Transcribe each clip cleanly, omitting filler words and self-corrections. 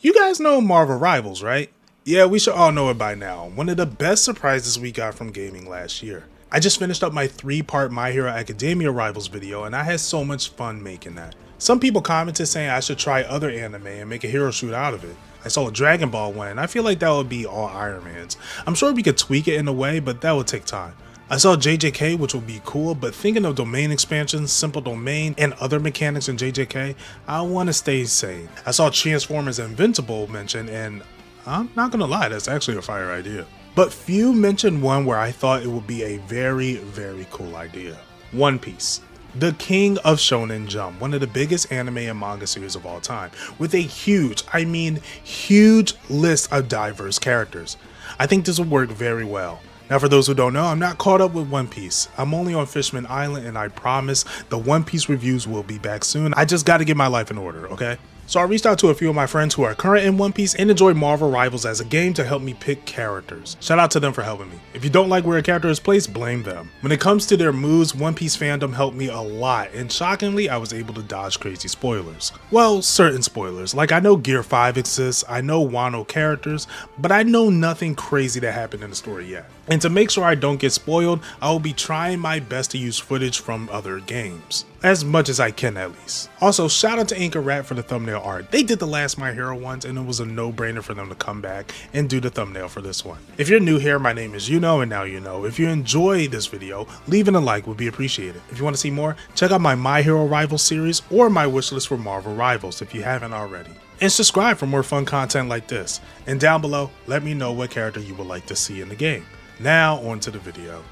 You guys know Marvel Rivals, right? Yeah, we should all know it by now. One of the best surprises we got from gaming last year. I just finished up my 3-part My Hero Academia Rivals video and I had so much fun making that. Some people commented saying I should try other anime and make a hero shoot out of it. I saw a Dragon Ball one and I feel like that would be all Iron Mans. I'm sure we could tweak it in a way, but that would take time. I saw JJK, which would be cool, but thinking of domain expansions, simple domain, and other mechanics in JJK, I want to stay sane. I saw Transformers Invincible mentioned, and I'm not gonna lie, that's actually a fire idea. But few mentioned one where I thought it would be a very, very cool idea. One Piece. The king of Shonen Jump, one of the biggest anime and manga series of all time, with a huge, I mean huge list of diverse characters. I think this will work very well. Now for those who don't know, I'm not caught up with One Piece. I'm only on Fishman Island and I promise the One Piece reviews will be back soon. I just gotta get my life in order, okay? So I reached out to a few of my friends who are current in One Piece and enjoy Marvel Rivals as a game to help me pick characters. Shout out to them for helping me. If you don't like where a character is placed, blame them. When it comes to their moves, One Piece fandom helped me a lot, and shockingly, I was able to dodge crazy spoilers. Well, certain spoilers. Like I know Gear 5 exists, I know Wano characters, but I know nothing crazy that happened in the story yet. And to make sure I don't get spoiled, I will be trying my best to use footage from other games. As much as I can at least. Also, shout out to Anchor Rat for the thumbnail art. They did the last My Hero ones and it was a no-brainer for them to come back and do the thumbnail for this one. If you're new here, my name is and now you know. If you enjoy this video, leaving a like would be appreciated. If you want to see more, check out my Hero Rivals series or my wishlist for Marvel Rivals if you haven't already. And subscribe for more fun content like this. And down below, let me know what character you would like to see in the game. Now on to the video.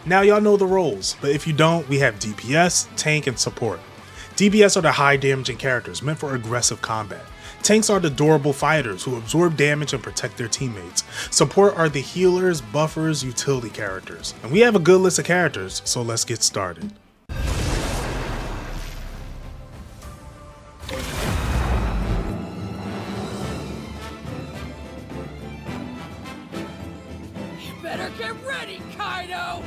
Now y'all know the roles, but if you don't, we have DPS, tank, and support. DPS are the high damaging characters meant for aggressive combat. Tanks are the durable fighters who absorb damage and protect their teammates. Support are the healers, buffers, utility characters. And we have a good list of characters, so let's get started. Better get ready, Kynu!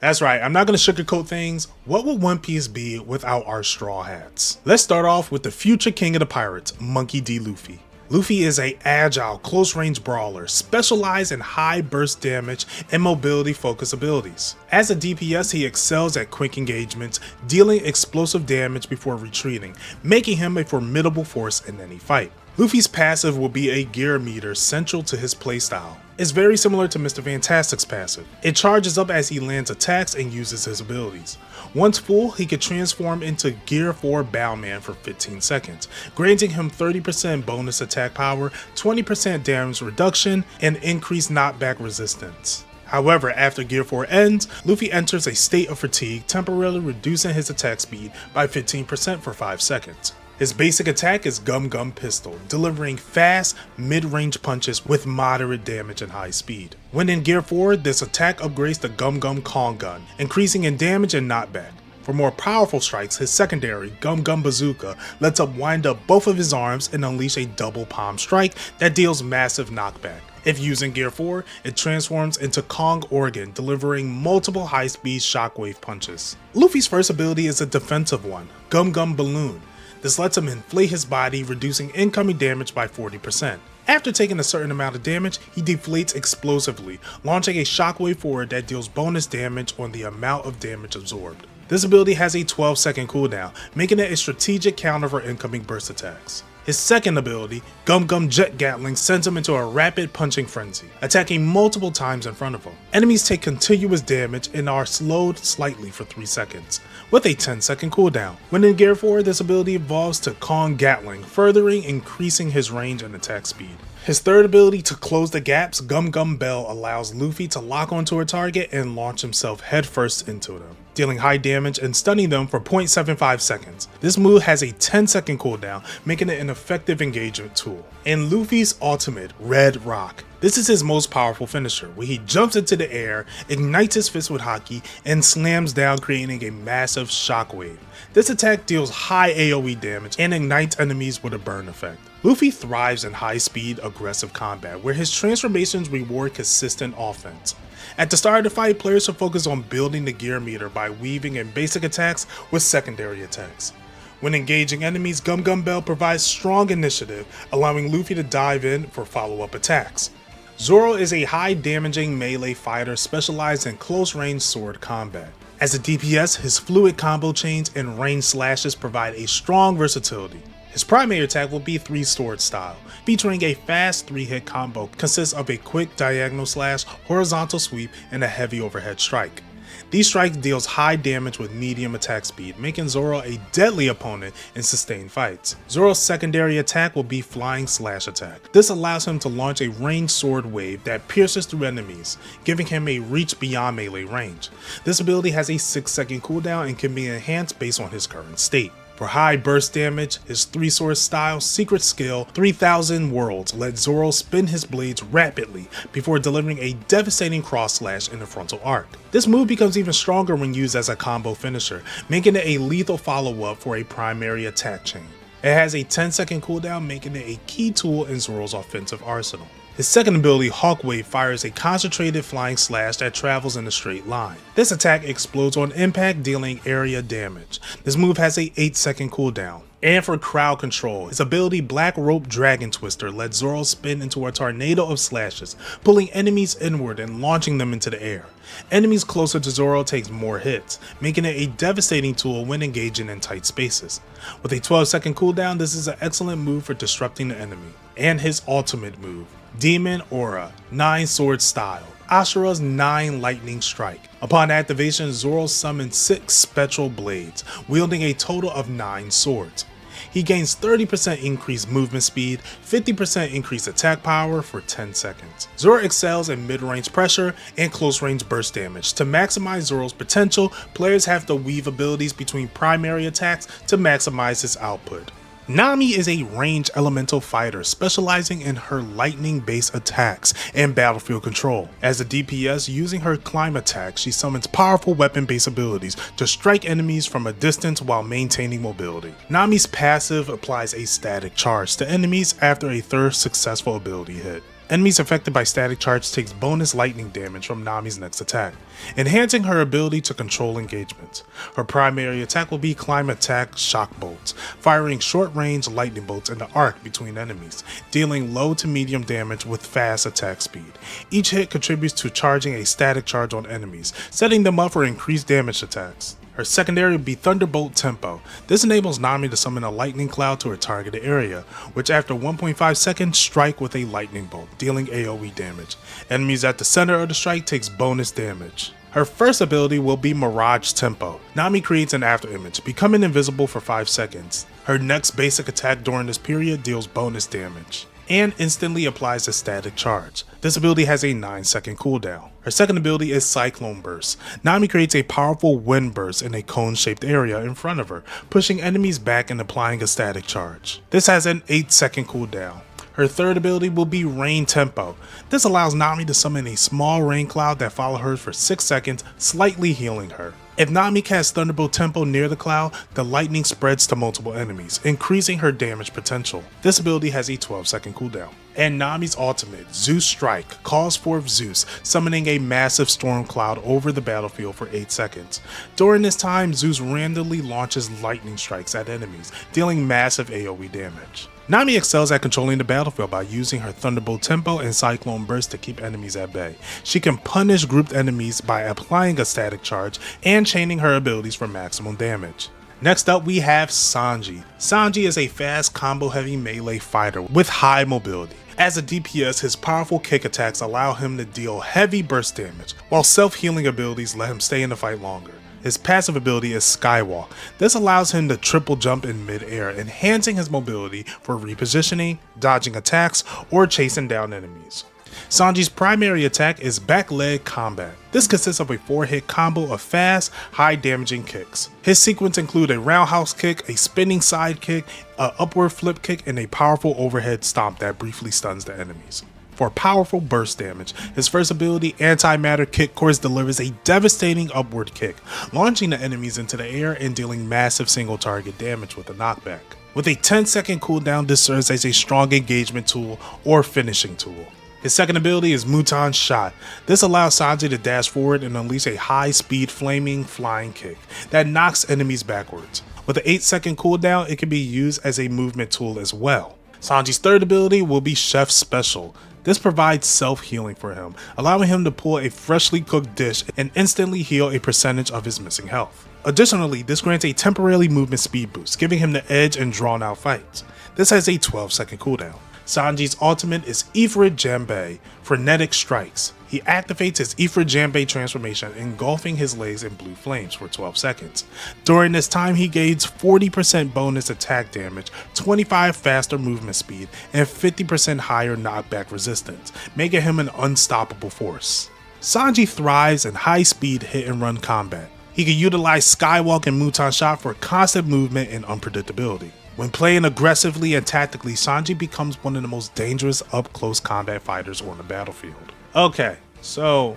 That's right, I'm not going to sugarcoat things. What would One Piece be without our straw hats? Let's start off with the future king of the pirates, Monkey D. Luffy. Luffy is an agile, close-range brawler, specialized in high burst damage and mobility-focused abilities. As a DPS, he excels at quick engagements, dealing explosive damage before retreating, making him a formidable force in any fight. Luffy's passive will be a gear meter central to his playstyle. It's very similar to Mr. Fantastic's passive. It charges up as he lands attacks and uses his abilities. Once full, he could transform into Gear 4 Bowman for 15 seconds, granting him 30% bonus attack power, 20% damage reduction, and increased knockback resistance. However, after Gear 4 ends, Luffy enters a state of fatigue, temporarily reducing his attack speed by 15% for 5 seconds. His basic attack is Gum Gum Pistol, delivering fast, mid-range punches with moderate damage and high speed. When in Gear 4, this attack upgrades to Gum Gum Kong Gun, increasing in damage and knockback. For more powerful strikes, his secondary, Gum Gum Bazooka, lets up wind up both of his arms and unleash a double palm strike that deals massive knockback. If using Gear 4, it transforms into Kong Organ, delivering multiple high-speed shockwave punches. Luffy's first ability is a defensive one, Gum Gum Balloon. This lets him inflate his body, reducing incoming damage by 40%. After taking a certain amount of damage, he deflates explosively, launching a shockwave forward that deals bonus damage on the amount of damage absorbed. This ability has a 12-second cooldown, making it a strategic counter for incoming burst attacks. His second ability, Gum Gum Jet Gatling, sends him into a rapid punching frenzy, attacking multiple times in front of him. Enemies take continuous damage and are slowed slightly for 3 seconds, with a 10-second cooldown. When in Gear 4, this ability evolves to Kong Gatling, furthering increasing his range and attack speed. His third ability to close the gaps, Gum Gum Bell, allows Luffy to lock onto a target and launch himself headfirst into them, dealing high damage and stunning them for 0.75 seconds. This move has a 10-second cooldown, making it an effective engagement tool. And Luffy's ultimate, Red Rock. This is his most powerful finisher, where he jumps into the air, ignites his fist with haki, and slams down, creating a massive shockwave. This attack deals high AoE damage and ignites enemies with a burn effect. Luffy thrives in high-speed, aggressive combat, where his transformations reward consistent offense. At the start of the fight, players should focus on building the gear meter by weaving in basic attacks with secondary attacks. When engaging enemies, Gum Gum Bell provides strong initiative, allowing Luffy to dive in for follow-up attacks. Zoro is a high-damaging melee fighter specialized in close-range sword combat. As a DPS, his fluid combo chains and range slashes provide a strong versatility. His primary attack will be 3-sword style, featuring a fast 3-hit combo consists of a quick diagonal slash, horizontal sweep, and a heavy overhead strike. These strikes deals high damage with medium attack speed, making Zoro a deadly opponent in sustained fights. Zoro's secondary attack will be Flying Slash attack. This allows him to launch a ranged sword wave that pierces through enemies, giving him a reach beyond melee range. This ability has a 6-second cooldown and can be enhanced based on his current state. For high burst damage, his 3-sword style secret skill 3000 Worlds lets Zoro spin his blades rapidly before delivering a devastating cross slash in the frontal arc. This move becomes even stronger when used as a combo finisher, making it a lethal follow-up for a primary attack chain. It has a 10-second cooldown, making it a key tool in Zoro's offensive arsenal. His second ability, Hawk Wave, fires a concentrated flying slash that travels in a straight line. This attack explodes on impact, dealing area damage. This move has a 8-second cooldown. And for crowd control, his ability Black Rope Dragon Twister lets Zoro spin into a tornado of slashes, pulling enemies inward and launching them into the air. Enemies closer to Zoro takes more hits, making it a devastating tool when engaging in tight spaces. With a 12-second cooldown, this is an excellent move for disrupting the enemy. And his ultimate move, Demon Aura, 9-sword style. Ashura's 9 lightning strike. Upon activation, Zoro summons 6 spectral blades, wielding a total of 9 swords. He gains 30% increased movement speed, 50% increased attack power for 10 seconds. Zoro excels in mid-range pressure and close-range burst damage. To maximize Zoro's potential, players have to weave abilities between primary attacks to maximize his output. Nami is a ranged elemental fighter specializing in her lightning-based attacks and battlefield control. As a DPS, using her climb attack, she summons powerful weapon-based abilities to strike enemies from a distance while maintaining mobility. Nami's passive applies a static charge to enemies after a third successful ability hit. Enemies affected by static charge takes bonus lightning damage from Nami's next attack, enhancing her ability to control engagements. Her primary attack will be Climb Attack Shock Bolts, firing short-range lightning bolts in the arc between enemies, dealing low to medium damage with fast attack speed. Each hit contributes to charging a static charge on enemies, setting them up for increased damage attacks. Her secondary would be Thunderbolt Tempo. This enables Nami to summon a lightning cloud to her targeted area, which after 1.5 seconds strike with a lightning bolt, dealing AoE damage. Enemies at the center of the strike takes bonus damage. Her first ability will be Mirage Tempo. Nami creates an afterimage, becoming invisible for 5 seconds. Her next basic attack during this period deals bonus damage and instantly applies a static charge. This ability has a 9-second cooldown. Her second ability is Cyclone Burst. Nami creates a powerful wind burst in a cone-shaped area in front of her, pushing enemies back and applying a static charge. This has an 8-second cooldown. Her third ability will be Rain Tempo. This allows Nami to summon a small rain cloud that follows her for 6 seconds, slightly healing her. If Nami casts Thunderbolt Tempo near the cloud, the lightning spreads to multiple enemies, increasing her damage potential. This ability has a 12-second cooldown. And Nami's ultimate, Zeus Strike, calls forth Zeus, summoning a massive storm cloud over the battlefield for 8 seconds. During this time, Zeus randomly launches lightning strikes at enemies, dealing massive AoE damage. Nami excels at controlling the battlefield by using her Thunderbolt Tempo and Cyclone Burst to keep enemies at bay. She can punish grouped enemies by applying a static charge and chaining her abilities for maximum damage. Next up we have Sanji. Sanji is a fast combo heavy melee fighter with high mobility. As a DPS, his powerful kick attacks allow him to deal heavy burst damage, while self-healing abilities let him stay in the fight longer. His passive ability is Skywalk. This allows him to triple jump in mid-air, enhancing his mobility for repositioning, dodging attacks, or chasing down enemies. Sanji's primary attack is back leg combat. This consists of a 4-hit combo of fast, high damaging kicks. His sequence include a roundhouse kick, a spinning side kick, an upward flip kick, and a powerful overhead stomp that briefly stuns the enemies. For powerful burst damage, his first ability, Antimatter Kick Course, delivers a devastating upward kick, launching the enemies into the air and dealing massive single target damage with a knockback. With a 10-second cooldown, this serves as a strong engagement tool or finishing tool. His second ability is Muton Shot. This allows Sanji to dash forward and unleash a high-speed flaming flying kick that knocks enemies backwards. With an 8-second cooldown, it can be used as a movement tool as well. Sanji's third ability will be Chef's Special. This provides self-healing for him, allowing him to pull a freshly cooked dish and instantly heal a percentage of his missing health. Additionally, this grants a temporary movement speed boost, giving him the edge in drawn-out fights. This has a 12-second cooldown. Sanji's ultimate is Ifrit Jimbeay, Frenetic Strikes. He activates his Ifrit Jimbeay transformation, engulfing his legs in blue flames for 12 seconds. During this time, he gains 40% bonus attack damage, 25 faster movement speed, and 50% higher knockback resistance, making him an unstoppable force. Sanji thrives in high-speed hit-and-run combat. He can utilize Skywalk and Muton Shot for constant movement and unpredictability. When playing aggressively and tactically, Sanji becomes one of the most dangerous up-close combat fighters on the battlefield. Okay, so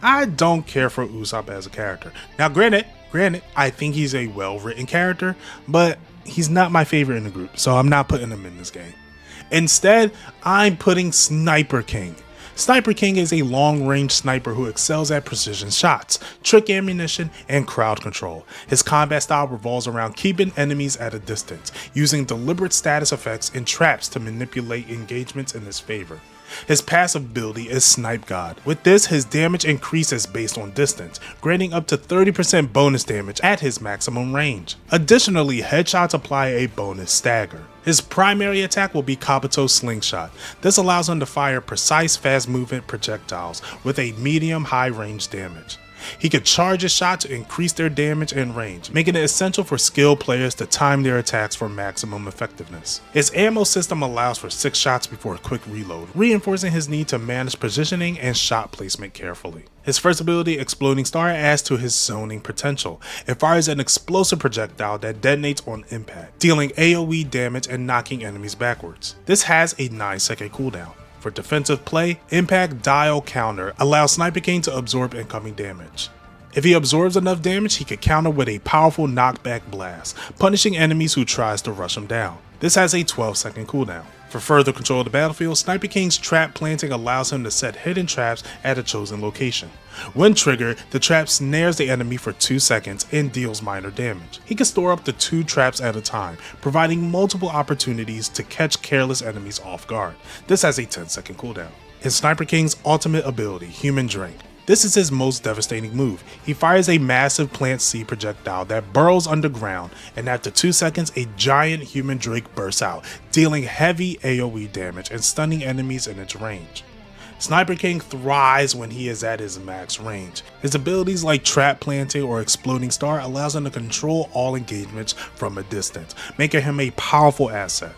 I don't care for Usopp as a character. Now granted, I think he's a well-written character, but he's not my favorite in the group, so I'm not putting him in this game. Instead, I'm putting Sniper King. Sniper King is a long-range sniper who excels at precision shots, trick ammunition, and crowd control. His combat style revolves around keeping enemies at a distance, using deliberate status effects and traps to manipulate engagements in his favor. His passive ability is Snipe God. With this, his damage increases based on distance, granting up to 30% bonus damage at his maximum range. Additionally, headshots apply a bonus stagger. His primary attack will be Kabuto's Slingshot. This allows him to fire precise fast movement projectiles with a medium-high range damage. He can charge his shot to increase their damage and range, making it essential for skilled players to time their attacks for maximum effectiveness. His ammo system allows for 6 shots before a quick reload, reinforcing his need to manage positioning and shot placement carefully. His first ability, Exploding Star, adds to his zoning potential. It fires an explosive projectile that detonates on impact, dealing AoE damage and knocking enemies backwards. This has a 9-second cooldown. For defensive play, Impact Dial Counter allows Sniper King to absorb incoming damage. If he absorbs enough damage, he can counter with a powerful knockback blast, punishing enemies who tries to rush him down. This has a 12-second cooldown. For further control of the battlefield, Sniper King's trap planting allows him to set hidden traps at a chosen location. When triggered, the trap snares the enemy for 2 seconds and deals minor damage. He can store up to 2 traps at a time, providing multiple opportunities to catch careless enemies off guard. This has a 10-second cooldown. His Sniper King's ultimate ability, Human Drink. This is his most devastating move. He fires a massive plant seed projectile that burrows underground, and after 2 seconds, a giant human drake bursts out, dealing heavy AoE damage and stunning enemies in its range. Sniper King thrives when he is at his max range. His abilities like Trap Planting or Exploding Star allows him to control all engagements from a distance, making him a powerful asset.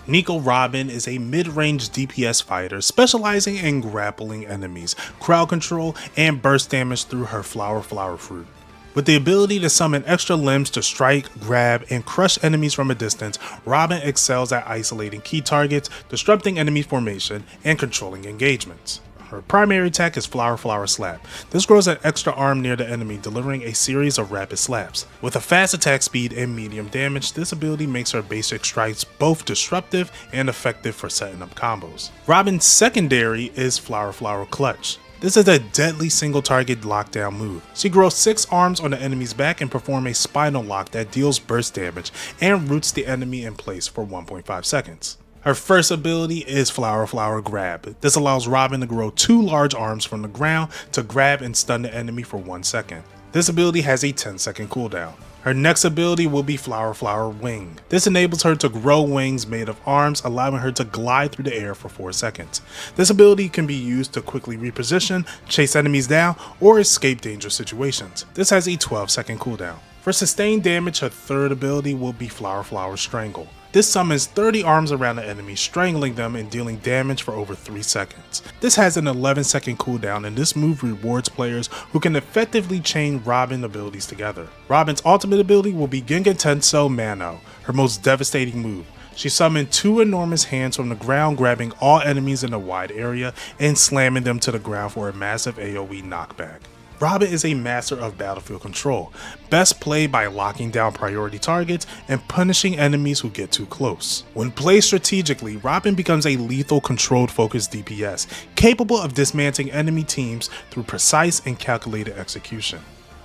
Nico Robin is a mid-range DPS fighter specializing in grappling enemies, crowd control, and burst damage through her Flower Fruit. With the ability to summon extra limbs to strike, grab, and crush enemies from a distance, Robin excels at isolating key targets, disrupting enemy formation, and controlling engagements. Her primary attack is Flower Slap. This grows an extra arm near the enemy, delivering a series of rapid slaps. With a fast attack speed and medium damage, this ability makes her basic strikes both disruptive and effective for setting up combos. Robin's secondary is Flower Clutch. This is a deadly single target lockdown move. She grows 6 arms on the enemy's back and performs a spinal lock that deals burst damage and roots the enemy in place for 1.5 seconds. Her first ability is Flower Grab. This allows Robin to grow 2 large arms from the ground to grab and stun the enemy for 1 second. This ability has a 10-second cooldown. Her next ability will be Flower Wing. This enables her to grow wings made of arms, allowing her to glide through the air for 4 seconds. This ability can be used to quickly reposition, chase enemies down, or escape dangerous situations. This has a 12-second cooldown. For sustained damage, her third ability will be Flower Strangle. This summons 30 arms around the enemy, strangling them and dealing damage for over 3 seconds. This has an 11-second cooldown, and this move rewards players who can effectively chain Robin abilities together. Robin's ultimate ability will be Ginga Tenso Mano, her most devastating move. She summoned 2 enormous hands from the ground, grabbing all enemies in a wide area and slamming them to the ground for a massive AoE knockback. Robin is a master of battlefield control, best played by locking down priority targets and punishing enemies who get too close. When played strategically, Robin becomes a lethal controlled focused DPS, capable of dismantling enemy teams through precise and calculated execution.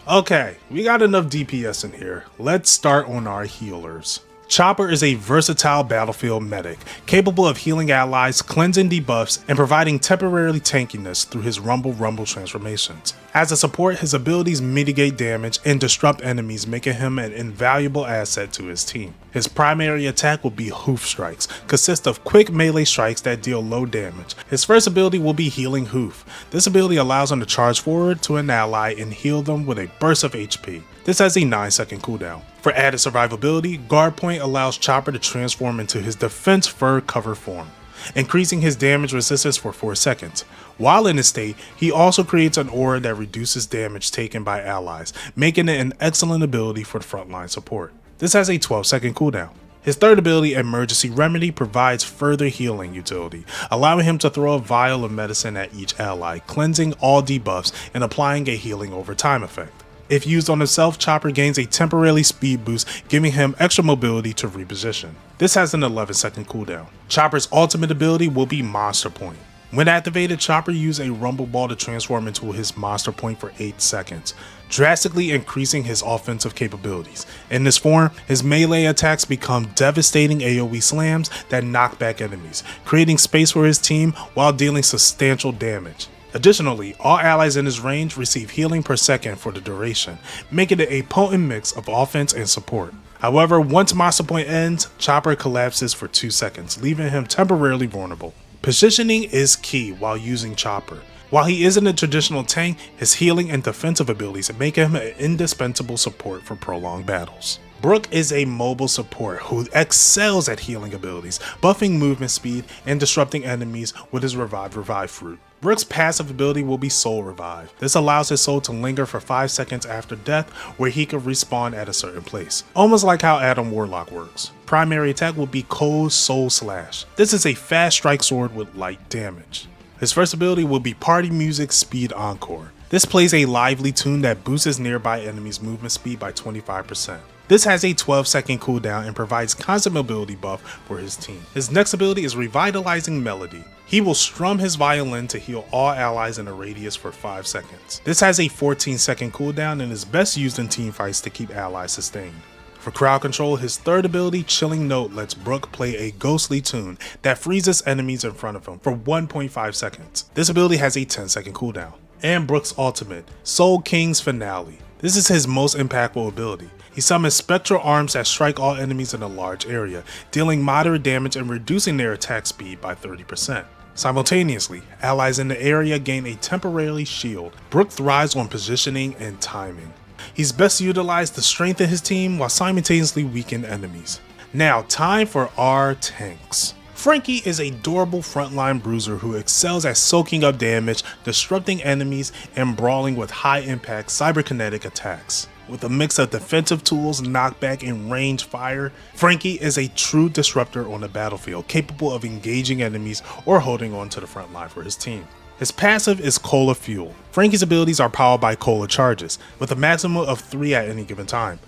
Okay, we got enough DPS in here, let's start on our healers. Chopper is a versatile battlefield medic, capable of healing allies, cleansing debuffs, and providing temporary tankiness through his Rumble transformations. As a support, his abilities mitigate damage and disrupt enemies, making him an invaluable asset to his team. His primary attack will be Hoof Strikes, consist of quick melee strikes that deal low damage. His first ability will be Healing Hoof. This ability allows him to charge forward to an ally and heal them with a burst of HP. This has a 9-second cooldown. For added survivability, Guard Point allows Chopper to transform into his defense fur cover form, increasing his damage resistance for 4 seconds. While in this state, he also creates an aura that reduces damage taken by allies, making it an excellent ability for frontline support. This has a 12-second cooldown. His third ability, Emergency Remedy, provides further healing utility, allowing him to throw a vial of medicine at each ally, cleansing all debuffs and applying a healing over time effect. If used on himself, Chopper gains a temporary speed boost, giving him extra mobility to reposition. This has an 11-second cooldown. Chopper's ultimate ability will be Monster Point. When activated, Chopper uses a Rumble Ball to transform into his Monster Point for 8 seconds, drastically increasing his offensive capabilities. In this form, his melee attacks become devastating AoE slams that knock back enemies, creating space for his team while dealing substantial damage. Additionally, all allies in his range receive healing per second for the duration, making it a potent mix of offense and support. However, once Monster Point ends, Chopper collapses for 2 seconds, leaving him temporarily vulnerable. Positioning is key while using Chopper. While he isn't a traditional tank, his healing and defensive abilities make him an indispensable support for prolonged battles. Brook is a mobile support who excels at healing abilities, buffing movement speed and disrupting enemies with his Revive fruit. Brook's passive ability will be Soul Revive. This allows his soul to linger for 5 seconds after death, where he can respawn at a certain place, almost like how Adam Warlock works. Primary attack will be Cold Soul Slash. This is a fast strike sword with light damage. His first ability will be Party Music Speed Encore. This plays a lively tune that boosts nearby enemies' movement speed by 25%. This has a 12-second cooldown and provides constant mobility buff for his team. His next ability is Revitalizing Melody. He will strum his violin to heal all allies in a radius for 5 seconds. This has a 14-second cooldown and is best used in teamfights to keep allies sustained. For crowd control, his third ability, Chilling Note, lets Brook play a ghostly tune that freezes enemies in front of him for 1.5 seconds. This ability has a 10-second cooldown. And Brook's ultimate, Soul King's Finale. This is his most impactful ability. He summons spectral arms that strike all enemies in a large area, dealing moderate damage and reducing their attack speed by 30%. Simultaneously, allies in the area gain a temporary shield. Brook thrives on positioning and timing. He's best utilized to strengthen his team while simultaneously weaken enemies. Now, time for our tanks. Frankie is a durable frontline bruiser who excels at soaking up damage, disrupting enemies, and brawling with high-impact cyberkinetic attacks. With a mix of defensive tools, knockback, and range fire, Frankie is a true disruptor on the battlefield, capable of engaging enemies or holding on to the front line for his team. His passive is Cola Fuel. Frankie's abilities are powered by Cola charges, with a maximum of 3 at any given time.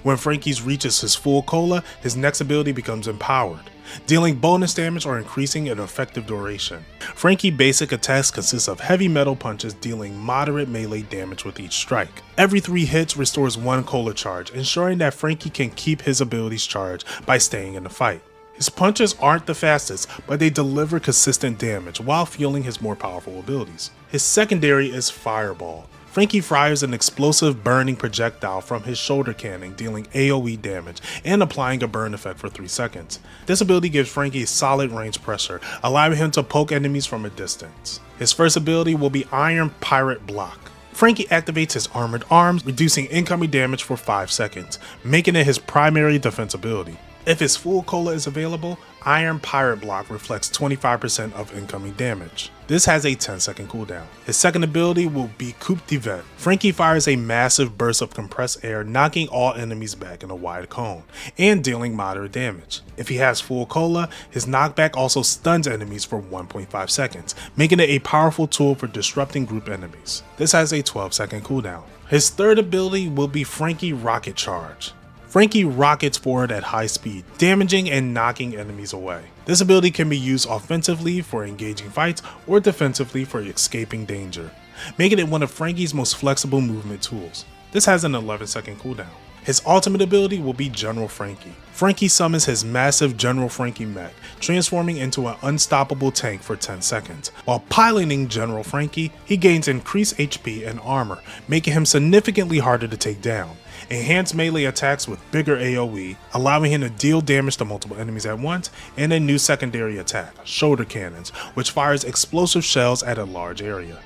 When Frankie reaches his full Cola, his next ability becomes Empowered, dealing bonus damage or increasing an effective duration. Frankie's basic attacks consist of heavy metal punches dealing moderate melee damage with each strike. Every 3 hits restores 1 Cola charge, ensuring that Frankie can keep his abilities charged by staying in the fight. His punches aren't the fastest, but they deliver consistent damage while fueling his more powerful abilities. His secondary is Fireball. Frankie fires an explosive burning projectile from his shoulder cannon, dealing AoE damage and applying a burn effect for 3 seconds. This ability gives Frankie solid range pressure, allowing him to poke enemies from a distance. His first ability will be Iron Pirate Block. Frankie activates his armored arms, reducing incoming damage for 5 seconds, making it his primary defense ability. If his full cola is available, Iron Pirate Block reflects 25% of incoming damage. This has a 10-second cooldown. His second ability will be Coup de Vent. Frankie fires a massive burst of compressed air, knocking all enemies back in a wide cone, and dealing moderate damage. If he has full cola, his knockback also stuns enemies for 1.5 seconds, making it a powerful tool for disrupting group enemies. This has a 12-second cooldown. His third ability will be Frankie Rocket Charge. Frankie rockets forward at high speed, damaging and knocking enemies away. This ability can be used offensively for engaging fights or defensively for escaping danger, making it one of Frankie's most flexible movement tools. This has an 11-second cooldown. His ultimate ability will be General Frankie. Frankie summons his massive General Frankie mech, transforming into an unstoppable tank for 10 seconds. While piloting General Frankie, he gains increased HP and armor, making him significantly harder to take down. Enhanced melee attacks with bigger AoE, allowing him to deal damage to multiple enemies at once, and a new secondary attack, Shoulder Cannons, which fires explosive shells at a large area.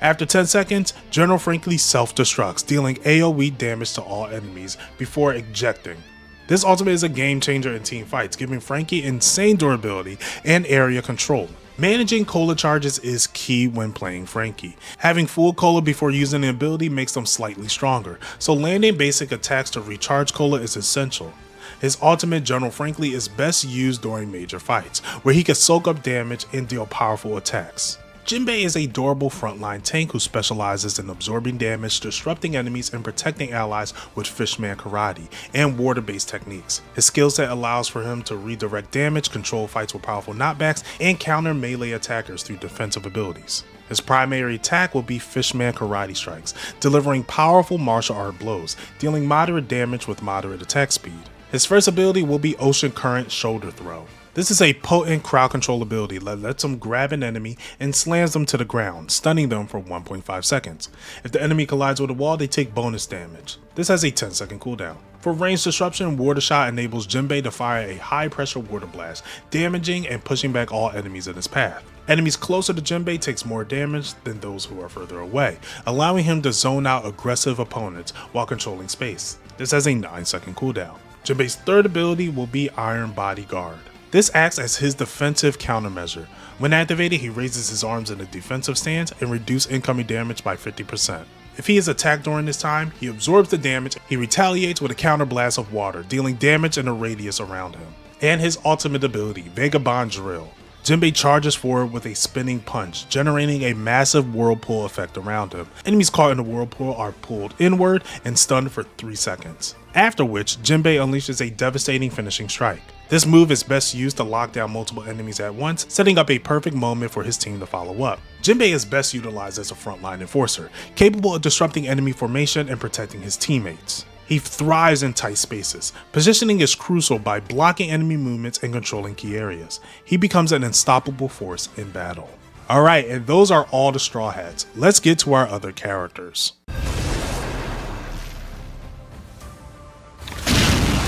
After 10 seconds, General Frankie self-destructs, dealing AoE damage to all enemies before ejecting. This ultimate is a game changer in team fights, giving Frankie insane durability and area control. Managing cola charges is key when playing Frankie. Having full cola before using the ability makes them slightly stronger, so landing basic attacks to recharge cola is essential. His ultimate General Frankie is best used during major fights, where he can soak up damage and deal powerful attacks. Jimbeay is a durable frontline tank who specializes in absorbing damage, disrupting enemies, and protecting allies with Fishman Karate and water-based techniques. His skill set allows for him to redirect damage, control fights with powerful knockbacks, and counter melee attackers through defensive abilities. His primary attack will be Fishman Karate strikes, delivering powerful martial art blows, dealing moderate damage with moderate attack speed. His first ability will be Ocean Current Shoulder Throw. This is a potent crowd control ability that lets them grab an enemy and slams them to the ground, stunning them for 1.5 seconds. If the enemy collides with a wall, they take bonus damage. This has a 10-second cooldown. For range disruption, Water Shot enables Jimbeay to fire a high-pressure water blast, damaging and pushing back all enemies in his path. Enemies closer to Jimbeay takes more damage than those who are further away, allowing him to zone out aggressive opponents while controlling space. This has a 9-second cooldown. Jimbeay's third ability will be Iron Bodyguard. This acts as his defensive countermeasure. When activated, he raises his arms in a defensive stance and reduces incoming damage by 50%. If he is attacked during this time, he absorbs the damage. He retaliates with a counterblast of water, dealing damage in a radius around him. And his ultimate ability, Vagabond Drill. Jimbeay charges forward with a spinning punch, generating a massive whirlpool effect around him. Enemies caught in the whirlpool are pulled inward and stunned for 3 seconds. After which, Jimbeay unleashes a devastating finishing strike. This move is best used to lock down multiple enemies at once, setting up a perfect moment for his team to follow up. Jimbeay is best utilized as a frontline enforcer, capable of disrupting enemy formation and protecting his teammates. He thrives in tight spaces. Positioning is crucial by blocking enemy movements and controlling key areas. He becomes an unstoppable force in battle. Alright, and those are all the Straw Hats. Let's get to our other characters.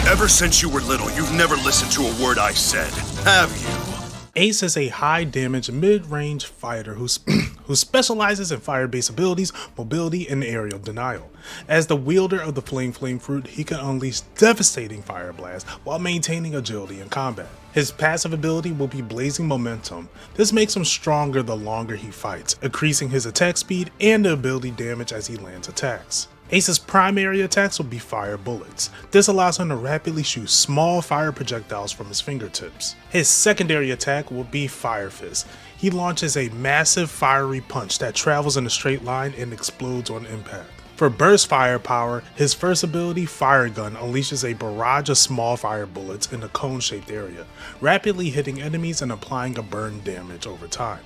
Ever since you were little, you've never listened to a word I said, have you? Ace is a high damage mid-range fighter who specializes in fire-based abilities, mobility, and aerial denial. As the wielder of the Flame Fruit, he can unleash devastating fire blasts while maintaining agility in combat. His passive ability will be Blazing Momentum. This makes him stronger the longer he fights, increasing his attack speed and the ability damage as he lands attacks. Ace's primary attacks will be fire bullets. This allows him to rapidly shoot small fire projectiles from his fingertips. His secondary attack will be Fire Fist. He launches a massive fiery punch that travels in a straight line and explodes on impact. For burst firepower, his first ability, Fire Gun, unleashes a barrage of small fire bullets in a cone-shaped area, rapidly hitting enemies and applying a burn damage over time.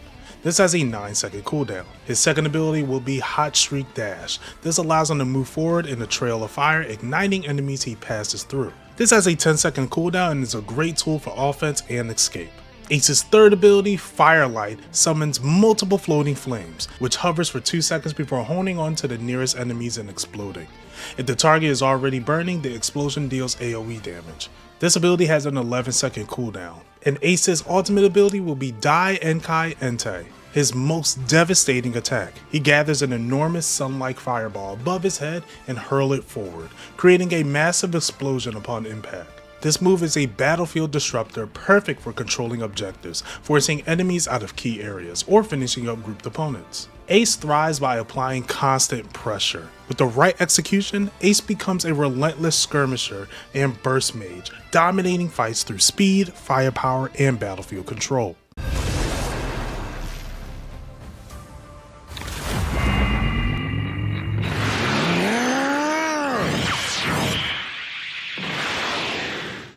This has a 9-second cooldown. His second ability will be Hot Streak Dash. This allows him to move forward in a trail of fire, igniting enemies he passes through. This has a 10-second cooldown and is a great tool for offense and escape. Ace's third ability, Firelight, summons multiple floating flames, which hovers for 2 seconds before honing on to the nearest enemies and exploding. If the target is already burning, the explosion deals AoE damage. This ability has an 11-second cooldown. And Ace's ultimate ability will be Dai Enkai Entei, his most devastating attack. He gathers an enormous sun-like fireball above his head and hurls it forward, creating a massive explosion upon impact. This move is a battlefield disruptor perfect for controlling objectives, forcing enemies out of key areas, or finishing up grouped opponents. Ace thrives by applying constant pressure. With the right execution, Ace becomes a relentless skirmisher and burst mage, dominating fights through speed, firepower, and battlefield control.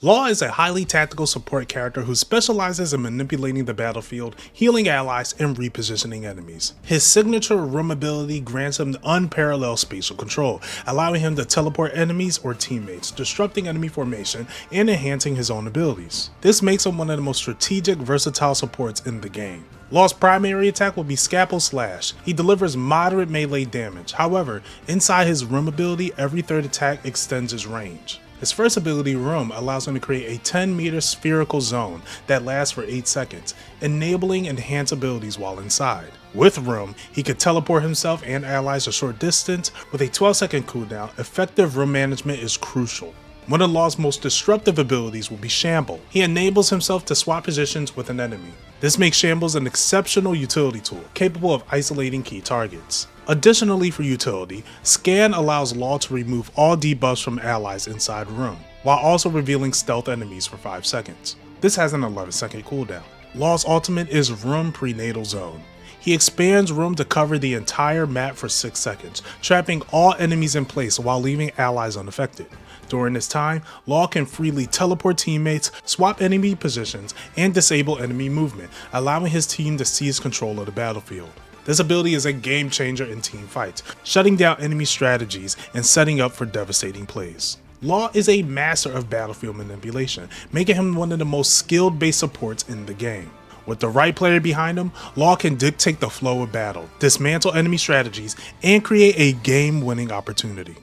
Law is a highly tactical support character who specializes in manipulating the battlefield, healing allies, and repositioning enemies. His signature room ability grants him unparalleled spatial control, allowing him to teleport enemies or teammates, disrupting enemy formation, and enhancing his own abilities. This makes him one of the most strategic, versatile supports in the game. Law's primary attack will be Scalpel Slash. He delivers moderate melee damage. However, inside his room ability, every third attack extends his range. His first ability, Room, allows him to create a 10-meter spherical zone that lasts for 8 seconds, enabling enhanced abilities while inside. With Room, he could teleport himself and allies a short distance. With a 12-second cooldown, effective room management is crucial. One of Law's most disruptive abilities will be Shamble. He enables himself to swap positions with an enemy. This makes Shambles an exceptional utility tool, capable of isolating key targets. Additionally, for utility, Scan allows Law to remove all debuffs from allies inside Room, while also revealing stealth enemies for 5 seconds. This has an 11-second cooldown. Law's ultimate is Room Prenatal Zone. He expands Room to cover the entire map for 6 seconds, trapping all enemies in place while leaving allies unaffected. During this time, Law can freely teleport teammates, swap enemy positions, and disable enemy movement, allowing his team to seize control of the battlefield. This ability is a game changer in team fights, shutting down enemy strategies and setting up for devastating plays. Law is a master of battlefield manipulation, making him one of the most skilled base supports in the game. With the right player behind him, Law can dictate the flow of battle, dismantle enemy strategies, and create a game-winning opportunity.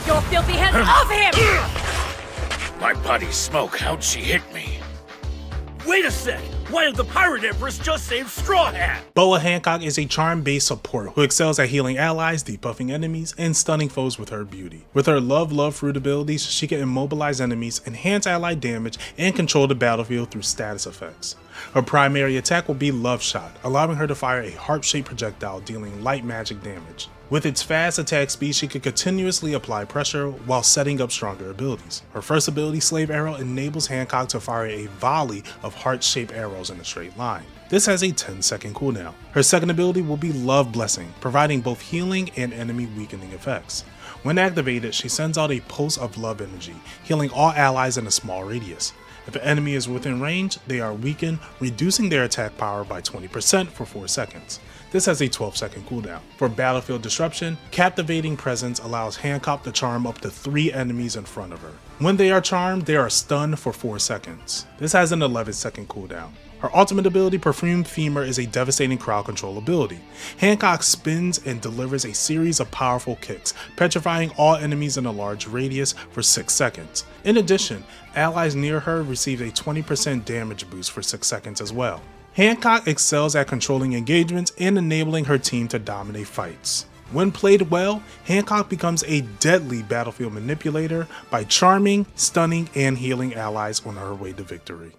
Your filthy hands off him! My body's smoke. How'd she hit me? Wait a sec! Why did the Pirate Empress just save Straw Hat? Boa Hancock is a charm-based support who excels at healing allies, debuffing enemies, and stunning foes with her beauty. With her Love Fruit abilities, she can immobilize enemies, enhance ally damage, and control the battlefield through status effects. Her primary attack will be Love Shot, allowing her to fire a harp-shaped projectile dealing light magic damage. With its fast attack speed, she can continuously apply pressure while setting up stronger abilities. Her first ability, Slave Arrow, enables Hancock to fire a volley of heart-shaped arrows in a straight line. This has a 10-second cooldown. Her second ability will be Love Blessing, providing both healing and enemy weakening effects. When activated, she sends out a pulse of love energy, healing all allies in a small radius. If an enemy is within range, they are weakened, reducing their attack power by 20% for 4 seconds. This has a 12-second cooldown. For battlefield disruption, Captivating Presence allows Hancock to charm up to 3 enemies in front of her. When they are charmed, they are stunned for 4 seconds. This has an 11-second cooldown. Her ultimate ability, Perfumed Femur, is a devastating crowd control ability. Hancock spins and delivers a series of powerful kicks, petrifying all enemies in a large radius for 6 seconds. In addition, allies near her receive a 20% damage boost for 6 seconds as well. Hancock excels at controlling engagements and enabling her team to dominate fights. When played well, Hancock becomes a deadly battlefield manipulator by charming, stunning, and healing allies on her way to victory.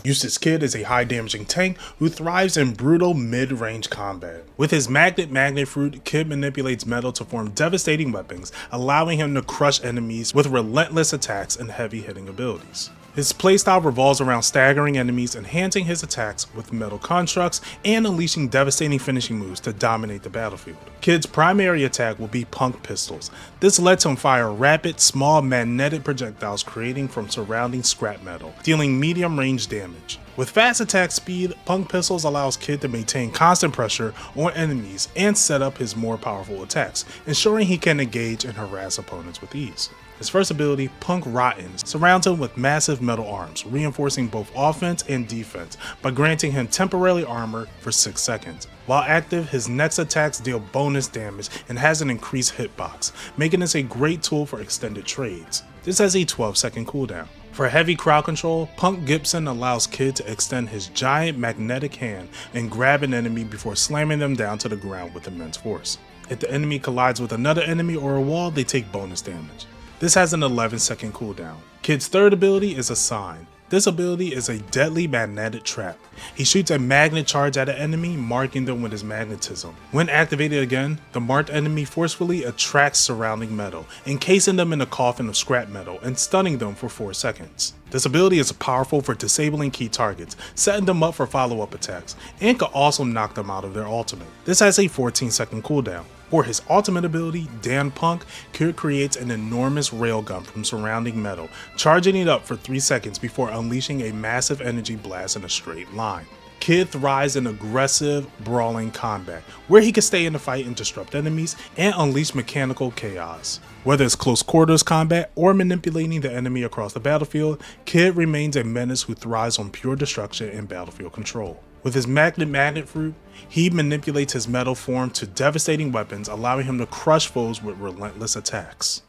Eustace Kid is a high-damaging tank who thrives in brutal mid-range combat. With his Magnet Fruit, Kid manipulates metal to form devastating weapons, allowing him to crush enemies with relentless attacks and heavy-hitting abilities. His playstyle revolves around staggering enemies, enhancing his attacks with metal constructs, and unleashing devastating finishing moves to dominate the battlefield. Kid's primary attack will be Punk Pistols. This lets him fire rapid, small magnetic projectiles creating from surrounding scrap metal, dealing medium range damage. With fast attack speed, Punk Pistols allows Kid to maintain constant pressure on enemies and set up his more powerful attacks, ensuring he can engage and harass opponents with ease. His first ability, Punk Rotten, surrounds him with massive metal arms, reinforcing both offense and defense by granting him temporary armor for 6 seconds. While active, his next attacks deal bonus damage and has an increased hitbox, making this a great tool for extended trades. This has a 12-second cooldown. For heavy crowd control, Punk Gibson allows Kid to extend his giant magnetic hand and grab an enemy before slamming them down to the ground with immense force. If the enemy collides with another enemy or a wall, they take bonus damage. This has an 11-second cooldown. Kid's third ability is a sign. This ability is a deadly magnetic trap. He shoots a magnet charge at an enemy, marking them with his magnetism. When activated again, the marked enemy forcefully attracts surrounding metal, encasing them in a coffin of scrap metal and stunning them for 4 seconds. This ability is powerful for disabling key targets, setting them up for follow-up attacks, and can also knock them out of their ultimate. This has a 14-second cooldown. For his ultimate ability, Dan Punk, Kid creates an enormous railgun from surrounding metal, charging it up for 3 seconds before unleashing a massive energy blast in a straight line. Kid thrives in aggressive, brawling combat, where he can stay in the fight and disrupt enemies and unleash mechanical chaos. Whether it's close quarters combat or manipulating the enemy across the battlefield, Kid remains a menace who thrives on pure destruction and battlefield control. With his magnet fruit, he manipulates his metal form to devastating weapons, allowing him to crush foes with relentless attacks.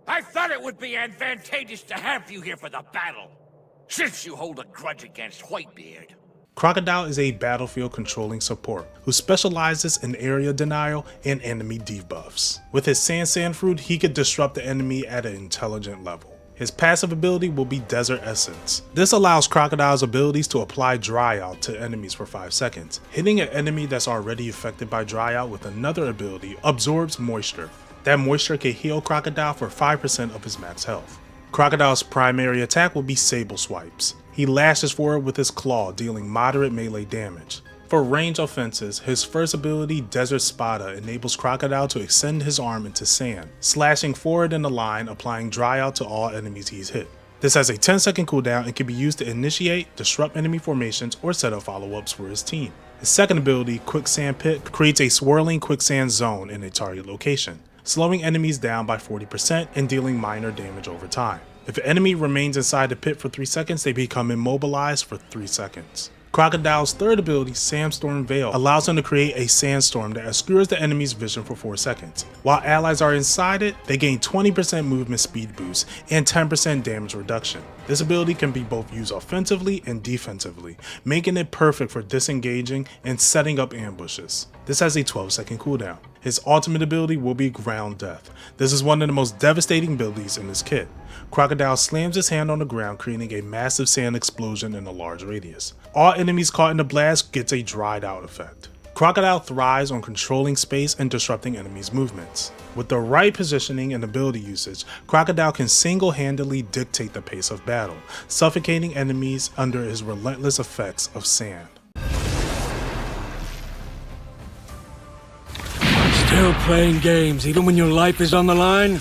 I thought it would be advantageous to have you here for the battle, since you hold a grudge against Whitebeard. Crocodile is a battlefield controlling support who specializes in area denial and enemy debuffs. With his Sand fruit, he could disrupt the enemy at an intelligent level. His passive ability will be Desert Essence. This allows Crocodile's abilities to apply Dry Out to enemies for 5 seconds. Hitting an enemy that's already affected by Dry Out with another ability absorbs moisture. That moisture can heal Crocodile for 5% of his max health. Crocodile's primary attack will be Sable Swipes. He lashes forward with his claw, dealing moderate melee damage. For range offenses, his first ability, Desert Spada, enables Crocodile to extend his arm into sand, slashing forward in the line, applying Dry Out to all enemies he's hit. This has a 10-second cooldown and can be used to initiate, disrupt enemy formations, or set up follow-ups for his team. His second ability, Quicksand Pit, creates a swirling quicksand zone in a target location, slowing enemies down by 40% and dealing minor damage over time. If an enemy remains inside the pit for 3 seconds, they become immobilized for 3 seconds. Crocodile's third ability, Sandstorm Veil, allows him to create a sandstorm that obscures the enemy's vision for 4 seconds. While allies are inside it, they gain 20% movement speed boost and 10% damage reduction. This ability can be both used offensively and defensively, making it perfect for disengaging and setting up ambushes. This has a 12-second cooldown. His ultimate ability will be Ground Death. This is one of the most devastating abilities in this kit. Crocodile slams his hand on the ground, creating a massive sand explosion in a large radius. All enemies caught in the blast gets a dried out effect. Crocodile thrives on controlling space and disrupting enemies' movements. With the right positioning and ability usage, Crocodile can single-handedly dictate the pace of battle, suffocating enemies under his relentless effects of sand. Still playing games even when your life is on the line?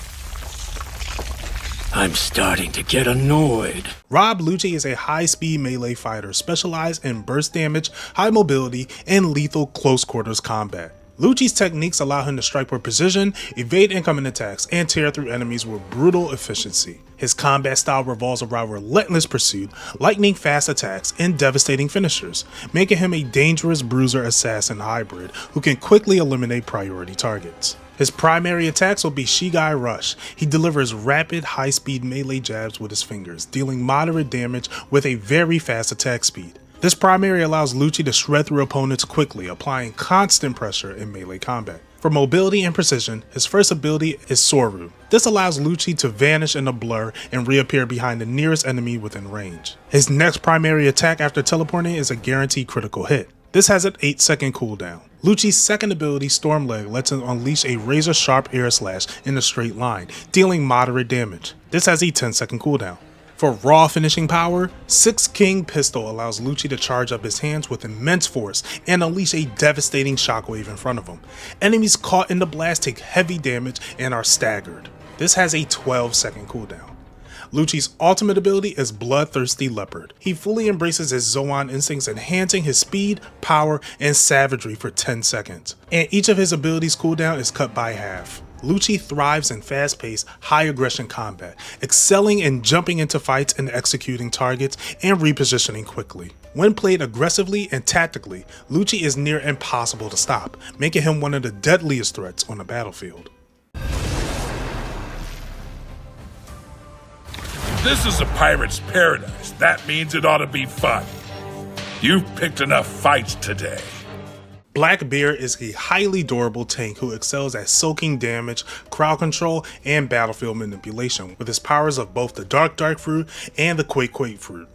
I'm starting to get annoyed. Rob Luchi is a high-speed melee fighter specialized in burst damage, high mobility, and lethal close quarters combat. Luchi's techniques allow him to strike with precision, evade incoming attacks, and tear through enemies with brutal efficiency. His combat style revolves around relentless pursuit, lightning-fast attacks, and devastating finishers, making him a dangerous bruiser assassin hybrid who can quickly eliminate priority targets. His primary attacks will be Shigai Rush. He delivers rapid, high-speed melee jabs with his fingers, dealing moderate damage with a very fast attack speed. This primary allows Luchi to shred through opponents quickly, applying constant pressure in melee combat. For mobility and precision, his first ability is Soru. This allows Luchi to vanish in a blur and reappear behind the nearest enemy within range. His next primary attack after teleporting is a guaranteed critical hit. This has an 8-second cooldown. Luchi's second ability, Storm Leg, lets him unleash a razor-sharp air slash in a straight line, dealing moderate damage. This has a 10-second cooldown. For raw finishing power, Six King Pistol allows Luchi to charge up his hands with immense force and unleash a devastating shockwave in front of him. Enemies caught in the blast take heavy damage and are staggered. This has a 12-second cooldown. Luchi's ultimate ability is Bloodthirsty Leopard. He fully embraces his Zoan instincts, enhancing his speed, power, and savagery for 10 seconds. And each of his abilities' cooldown is cut by half. Luchi thrives in fast-paced, high-aggression combat, excelling in jumping into fights and executing targets and repositioning quickly. When played aggressively and tactically, Luchi is near impossible to stop, making him one of the deadliest threats on the battlefield. This is a pirate's paradise. That means it ought to be fun. You've picked enough fights today. Blackbeard is a highly durable tank who excels at soaking damage, crowd control, and battlefield manipulation with his powers of both the Dark Fruit and the Quake Fruit.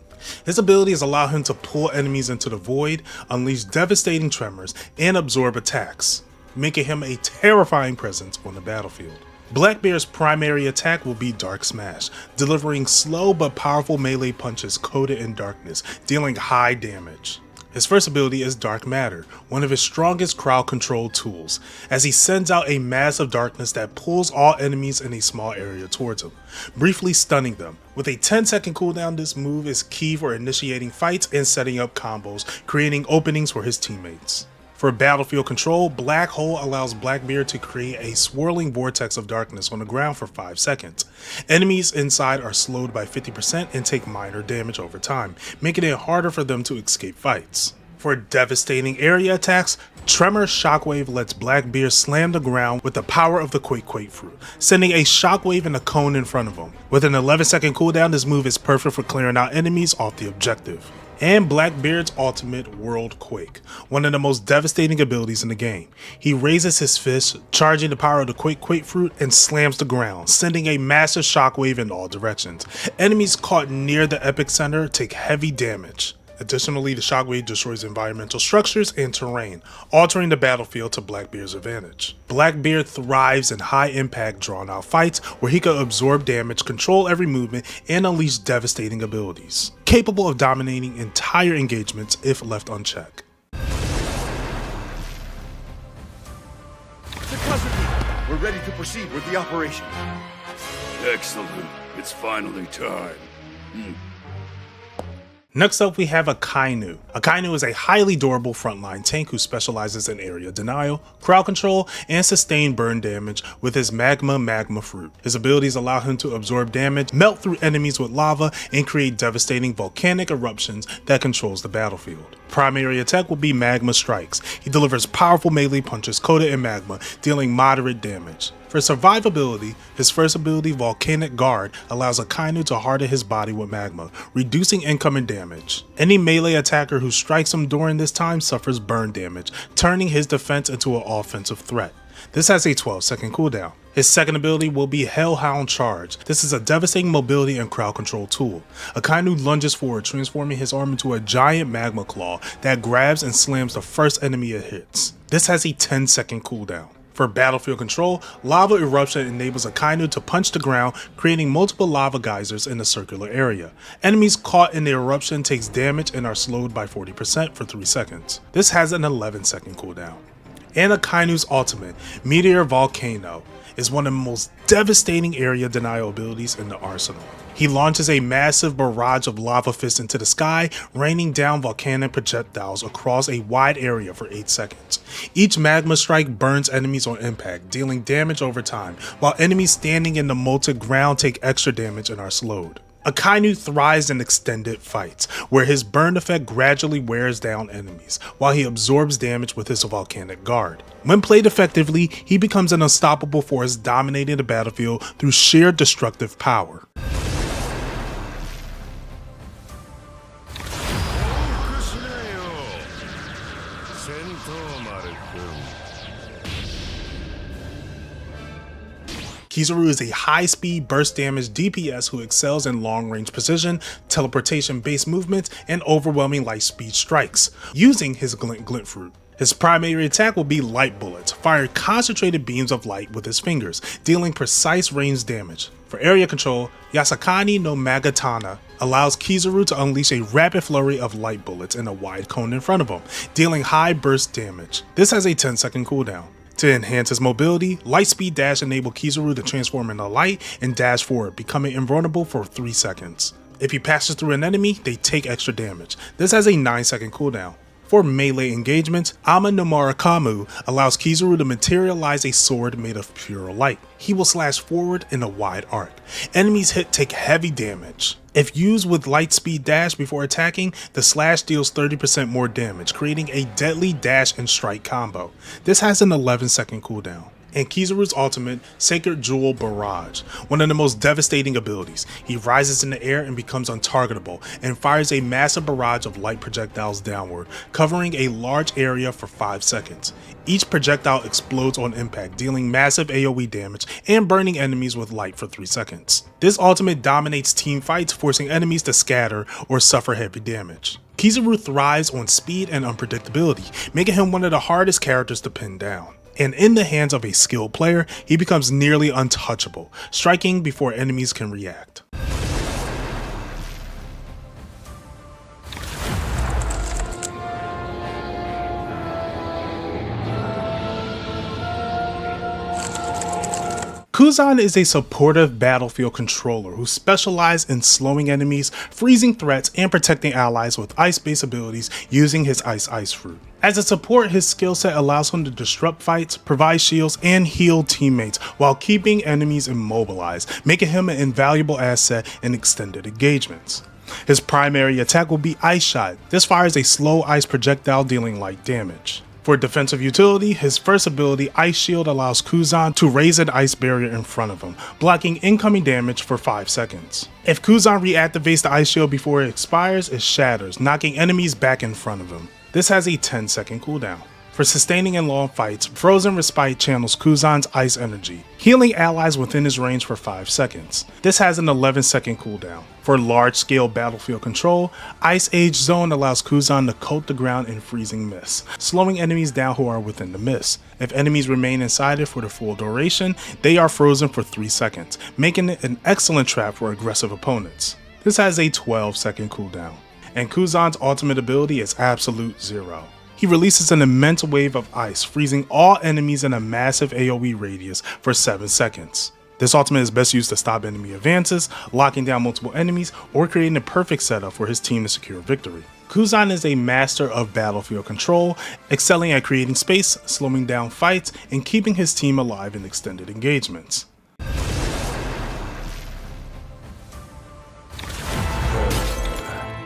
His abilities allow him to pull enemies into the void, unleash devastating tremors, and absorb attacks, making him a terrifying presence on the battlefield. Blackbeard's primary attack will be Dark Smash, delivering slow but powerful melee punches coated in darkness, dealing high damage. His first ability is Dark Matter, one of his strongest crowd control tools, as he sends out a mass of darkness that pulls all enemies in a small area towards him, briefly stunning them. With a 10-second cooldown, this move is key for initiating fights and setting up combos, creating openings for his teammates. For battlefield control, Black Hole allows Blackbeard to create a swirling vortex of darkness on the ground for 5 seconds. Enemies inside are slowed by 50% and take minor damage over time, making it harder for them to escape fights. For devastating area attacks, Tremor Shockwave lets Blackbeard slam the ground with the power of the Quake Fruit, sending a shockwave in a cone in front of him. With an 11-second cooldown, this move is perfect for clearing out enemies off the objective. And Blackbeard's ultimate, World Quake, one of the most devastating abilities in the game. He raises his fist, charging the power of the Quake Fruit, and slams the ground, sending a massive shockwave in all directions. Enemies caught near the epicenter take heavy damage. Additionally, the shockwave destroys environmental structures and terrain, altering the battlefield to Blackbeard's advantage. Blackbeard thrives in high-impact, drawn-out fights where he can absorb damage, control every movement, and unleash devastating abilities, capable of dominating entire engagements if left unchecked. We're ready to proceed with the operation. Excellent. It's finally time. Next up, we have a Kynu. A Kynu is a highly durable frontline tank who specializes in area denial, crowd control, and sustained burn damage with his Magma Fruit. His abilities allow him to absorb damage, melt through enemies with lava, and create devastating volcanic eruptions that controls the battlefield. Primary attack will be Magma Strikes. He delivers powerful melee punches coated in magma, dealing moderate damage. For survivability, his first ability, Volcanic Guard, allows a Kynu to harden his body with magma, reducing incoming damage. Any melee attacker who strikes him during this time suffers burn damage, turning his defense into an offensive threat. This has a 12-second cooldown. His second ability will be Hellhound Charge. This is a devastating mobility and crowd control tool. A Kynu lunges forward, transforming his arm into a giant magma claw that grabs and slams the first enemy it hits. This has a 10-second cooldown. For battlefield control, Lava Eruption enables a Kynu to punch the ground, creating multiple lava geysers in a circular area. Enemies caught in the eruption takes damage and are slowed by 40% for 3 seconds. This has an 11-second cooldown. And a Kynu's ultimate, Meteor Volcano, is one of the most devastating area denial abilities in the arsenal. He launches a massive barrage of lava fists into the sky, raining down volcanic projectiles across a wide area for 8 seconds. Each magma strike burns enemies on impact, dealing damage over time, while enemies standing in the molten ground take extra damage and are slowed. A Kynu thrives in extended fights, where his burn effect gradually wears down enemies, while he absorbs damage with his Volcanic Guard. When played effectively, he becomes an unstoppable force dominating the battlefield through sheer destructive power. Kizaru is a high-speed burst damage DPS who excels in long-range precision, teleportation-based movements, and overwhelming light speed strikes, using his Glint Fruit. His primary attack will be Light Bullets, firing concentrated beams of light with his fingers, dealing precise range damage. For area control, Yasakani no Magatana allows Kizaru to unleash a rapid flurry of light bullets in a wide cone in front of him, dealing high burst damage. This has a 10-second cooldown. To enhance his mobility, Lightspeed Dash enables Kizaru to transform into light and dash forward, becoming invulnerable for 3 seconds. If he passes through an enemy, they take extra damage. This has a 9-second cooldown. For melee engagements, Ama no Marakamu allows Kizaru to materialize a sword made of pure light. He will slash forward in a wide arc. Enemies hit take heavy damage. If used with light speed dash before attacking, the slash deals 30% more damage, creating a deadly dash and strike combo. This has an 11-second cooldown. And Kizaru's ultimate, Sacred Jewel Barrage, one of the most devastating abilities. He rises in the air and becomes untargetable, and fires a massive barrage of light projectiles downward, covering a large area for 5 seconds. Each projectile explodes on impact, dealing massive AoE damage and burning enemies with light for 3 seconds. This ultimate dominates team fights, forcing enemies to scatter or suffer heavy damage. Kizaru thrives on speed and unpredictability, making him one of the hardest characters to pin down. And in the hands of a skilled player, he becomes nearly untouchable, striking before enemies can react. Kuzan is a supportive battlefield controller who specializes in slowing enemies, freezing threats, and protecting allies with ice-based abilities using his Ice Fruit. As a support, his skill set allows him to disrupt fights, provide shields, and heal teammates while keeping enemies immobilized, making him an invaluable asset in extended engagements. His primary attack will be Ice Shot. This fires a slow ice projectile dealing light damage. For defensive utility, his first ability, Ice Shield, allows Kuzan to raise an ice barrier in front of him, blocking incoming damage for 5 seconds. If Kuzan reactivates the Ice Shield before it expires, it shatters, knocking enemies back in front of him. This has a 10-second cooldown. For sustaining in long fights, Frozen Respite channels Kuzan's ice energy, healing allies within his range for 5 seconds. This has an 11-second cooldown. For large-scale battlefield control, Ice Age Zone allows Kuzan to coat the ground in freezing mist, slowing enemies down who are within the mist. If enemies remain inside it for the full duration, they are frozen for 3 seconds, making it an excellent trap for aggressive opponents. This has a 12-second cooldown. And Kuzan's ultimate ability is Absolute Zero. He releases an immense wave of ice, freezing all enemies in a massive AoE radius for 7 seconds. This ultimate is best used to stop enemy advances, locking down multiple enemies, or creating a perfect setup for his team to secure victory. Kuzan is a master of battlefield control, excelling at creating space, slowing down fights, and keeping his team alive in extended engagements.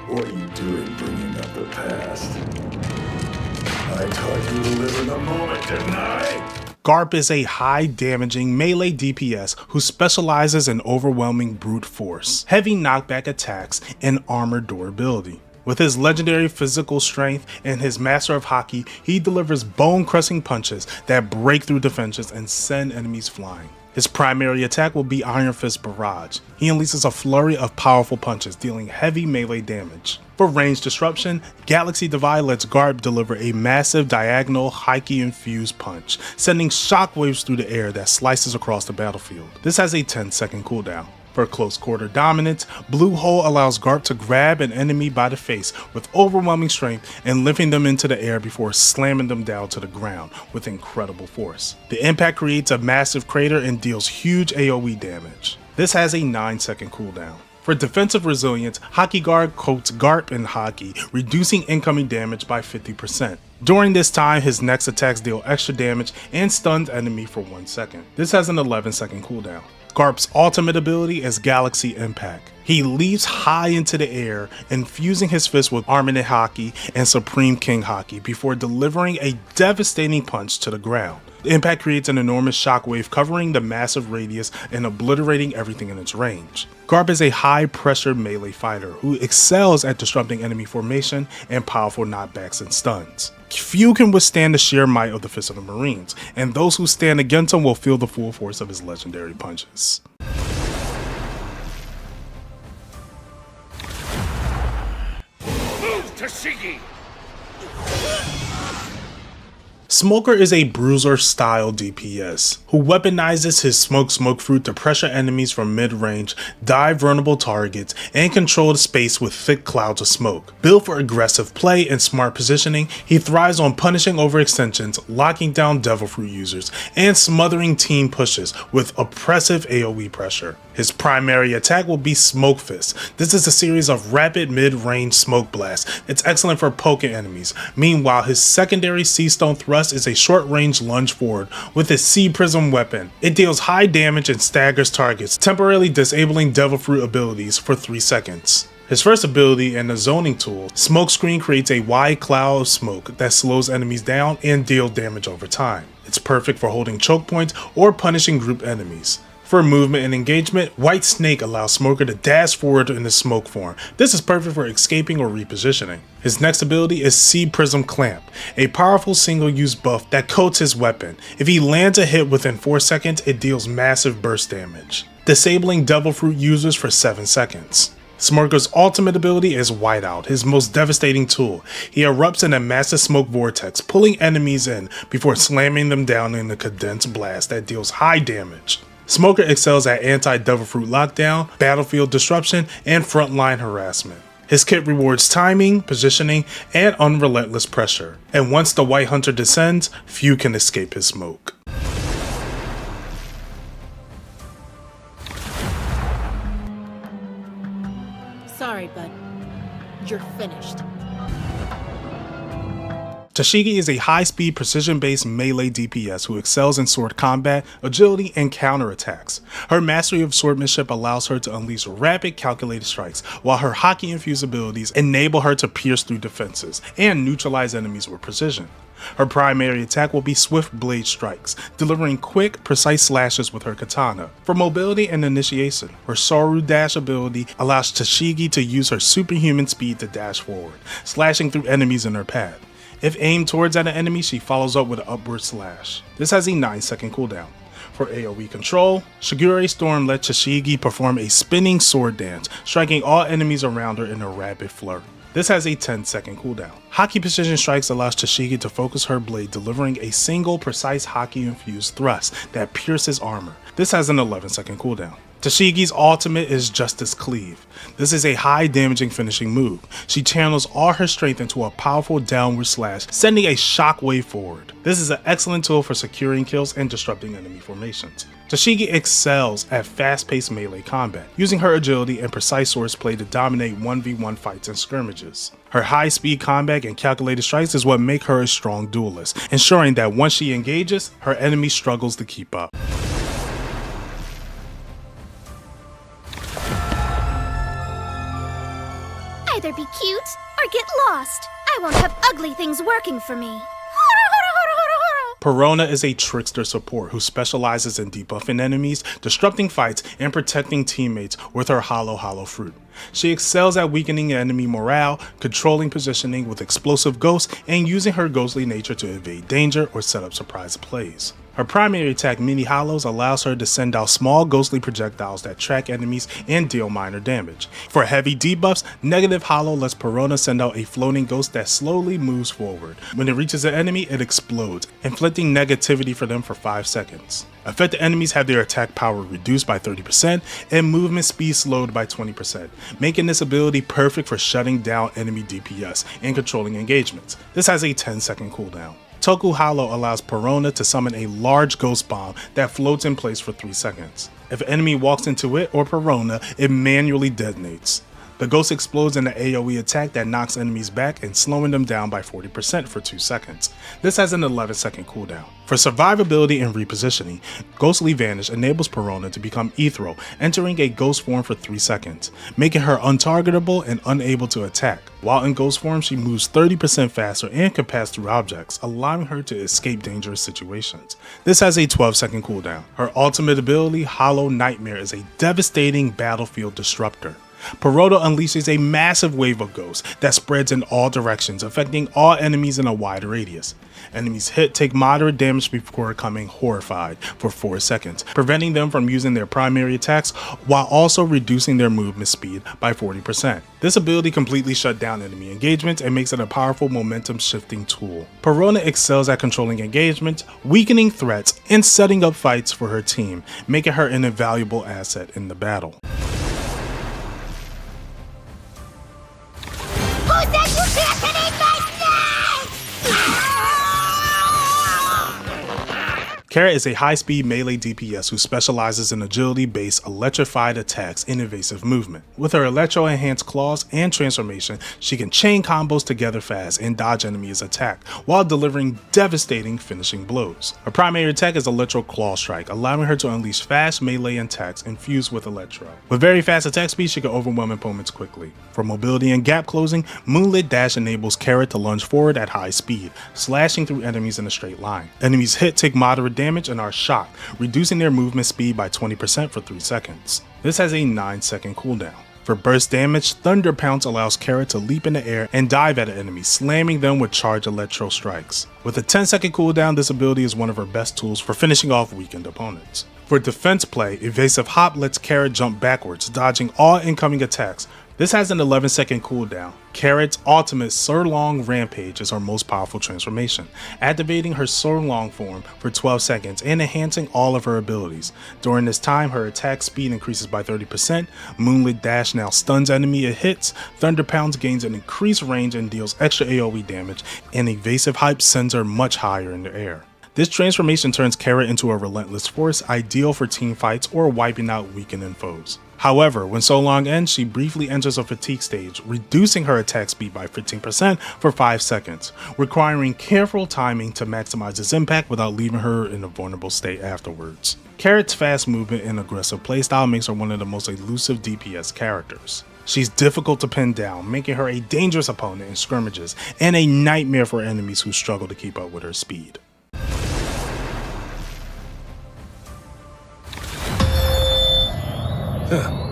What are you doing bringing up the past? I taught you to live in the moment, didn't I? Garp is a high-damaging melee DPS who specializes in overwhelming brute force, heavy knockback attacks, and armor durability. With his legendary physical strength and his master of Haki, he delivers bone-crushing punches that break through defenses and send enemies flying. His primary attack will be Iron Fist Barrage. He unleashes a flurry of powerful punches, dealing heavy melee damage. For range disruption, Galaxy Divide lets Garp deliver a massive diagonal Haki-infused punch, sending shockwaves through the air that slices across the battlefield. This has a 10-second cooldown. For close quarter dominance, Blue Hole allows Garp to grab an enemy by the face with overwhelming strength and lifting them into the air before slamming them down to the ground with incredible force. The impact creates a massive crater and deals huge AoE damage. This has a 9-second cooldown. For defensive resilience, Haki Guard coats Garp in Haki, reducing incoming damage by 50%. During this time, his next attacks deal extra damage and stuns enemy for 1 second. This has an 11-second cooldown. Garp's ultimate ability is Galaxy Impact. He leaps high into the air, infusing his fist with Armament Haki and Supreme King Haki before delivering a devastating punch to the ground. The impact creates an enormous shockwave covering the massive radius and obliterating everything in its range. Garp is a high-pressure melee fighter who excels at disrupting enemy formation and powerful knockbacks and stuns. Few can withstand the sheer might of the Fist of the Marines, and those who stand against him will feel the full force of his legendary punches. Move, Tashigi! Smoker is a bruiser-style DPS who weaponizes his smoke fruit to pressure enemies from mid-range, dive vulnerable targets, and control the space with thick clouds of smoke. Built for aggressive play and smart positioning, he thrives on punishing overextensions, locking down devil fruit users, and smothering team pushes with oppressive AoE pressure. His primary attack will be Smoke Fist. This is a series of rapid mid-range smoke blasts. It's excellent for poking enemies. Meanwhile, his secondary Sea Stone Thrust is a short-range lunge forward with his Sea Prism weapon. It deals high damage and staggers targets, temporarily disabling Devil Fruit abilities for 3 seconds. His first ability and the zoning tool, Smoke Screen, creates a wide cloud of smoke that slows enemies down and deals damage over time. It's perfect for holding choke points or punishing group enemies. For movement and engagement, White Snake allows Smoker to dash forward in the smoke form. This is perfect for escaping or repositioning. His next ability is Sea Prism Clamp, a powerful single-use buff that coats his weapon. If he lands a hit within 4 seconds, it deals massive burst damage, disabling Devil Fruit users for 7 seconds. Smoker's ultimate ability is Whiteout, his most devastating tool. He erupts in a massive smoke vortex, pulling enemies in before slamming them down in a condensed blast that deals high damage. Smoker excels at anti-Devil Fruit lockdown, battlefield disruption, and frontline harassment. His kit rewards timing, positioning, and unrelentless pressure. And once the White Hunter descends, few can escape his smoke. Sorry, bud. You're finished. Tashigi is a high-speed, precision-based melee DPS who excels in sword combat, agility, and counterattacks. Her mastery of swordsmanship allows her to unleash rapid, calculated strikes, while her hockey-infused abilities enable her to pierce through defenses and neutralize enemies with precision. Her primary attack will be Swift Blade Strikes, delivering quick, precise slashes with her katana. For mobility and initiation, her Saru Dash ability allows Tashigi to use her superhuman speed to dash forward, slashing through enemies in her path. If aimed towards an enemy, she follows up with an upward slash. This has a 9-second cooldown. For AoE control, Shigure Storm lets Tashigi perform a spinning sword dance, striking all enemies around her in a rapid flurry. This has a 10-second cooldown. Hockey Precision Strikes allows Tashigi to focus her blade, delivering a single precise hockey-infused thrust that pierces armor. This has an 11-second cooldown. Tashigi's ultimate is Justice Cleave. This is a high damaging finishing move. She channels all her strength into a powerful downward slash, sending a shockwave forward. This is an excellent tool for securing kills and disrupting enemy formations. Tashigi excels at fast-paced melee combat, using her agility and precise swordplay to dominate 1v1 fights and skirmishes. Her high-speed combat and calculated strikes is what make her a strong duelist, ensuring that once she engages, her enemy struggles to keep up. Either be cute or get lost. I won't have ugly things working for me. Perona is a trickster support who specializes in debuffing enemies, disrupting fights, and protecting teammates with her Hollow Fruit. She excels at weakening enemy morale, controlling positioning with explosive ghosts, and using her ghostly nature to evade danger or set up surprise plays. Her primary attack, Mini Hollows, allows her to send out small ghostly projectiles that track enemies and deal minor damage. For heavy debuffs, Negative Hollow lets Perona send out a floating ghost that slowly moves forward. When it reaches an enemy, it explodes, inflicting negativity for them for 5 seconds. Affected enemies have their attack power reduced by 30% and movement speed slowed by 20%, making this ability perfect for shutting down enemy DPS and controlling engagements. This has a 10-second cooldown. Toku Hollow allows Perona to summon a large ghost bomb that floats in place for 3 seconds. If an enemy walks into it or Perona, it manually detonates. The ghost explodes in an AoE attack that knocks enemies back and slowing them down by 40% for 2 seconds. This has an 11-second cooldown. For survivability and repositioning, Ghostly Vanish enables Perona to become ethereal, entering a ghost form for 3 seconds, making her untargetable and unable to attack. While in ghost form, she moves 30% faster and can pass through objects, allowing her to escape dangerous situations. This has a 12-second cooldown. Her ultimate ability, Hollow Nightmare, is a devastating battlefield disruptor. Perona unleashes a massive wave of ghosts that spreads in all directions, affecting all enemies in a wide radius. Enemies hit take moderate damage before becoming horrified for 4 seconds, preventing them from using their primary attacks while also reducing their movement speed by 40%. This ability completely shuts down enemy engagements and makes it a powerful momentum shifting tool. Perona excels at controlling engagements, weakening threats, and setting up fights for her team, making her an invaluable asset in the battle. Cara is a high-speed melee DPS who specializes in agility-based electrified attacks and evasive movement. With her electro-enhanced claws and transformation, she can chain combos together fast and dodge enemies' attack, while delivering devastating finishing blows. Her primary attack is Electro Claw Strike, allowing her to unleash fast melee attacks infused with electro. With very fast attack speed, she can overwhelm opponents quickly. For mobility and gap closing, Moonlit Dash enables Cara to lunge forward at high speed, slashing through enemies in a straight line. Enemies hit take moderate damage and are shocked, reducing their movement speed by 20% for 3 seconds. This has a 9-second cooldown. For burst damage, Thunder Pounce allows Cara to leap in the air and dive at an enemy, slamming them with charged electro strikes. With a 10-second cooldown, this ability is one of her best tools for finishing off weakened opponents. For defense play, Evasive Hop lets Cara jump backwards, dodging all incoming attacks. This has an 11-second cooldown. Cara's ultimate Sirlong Rampage is her most powerful transformation, activating her Sirlong form for 12 seconds and enhancing all of her abilities. During this time, her attack speed increases by 30%, Moonlit Dash now stuns enemy it hits, Thunder Pounce gains an increased range and deals extra AoE damage, and Evasive Hype sends her much higher in the air. This transformation turns Cara into a relentless force, ideal for team fights or wiping out weakening foes. However, when So Long ends, she briefly enters a fatigue stage, reducing her attack speed by 15% for 5 seconds, requiring careful timing to maximize its impact without leaving her in a vulnerable state afterwards. Cara's fast movement and aggressive playstyle makes her one of the most elusive DPS characters. She's difficult to pin down, making her a dangerous opponent in scrimmages and a nightmare for enemies who struggle to keep up with her speed.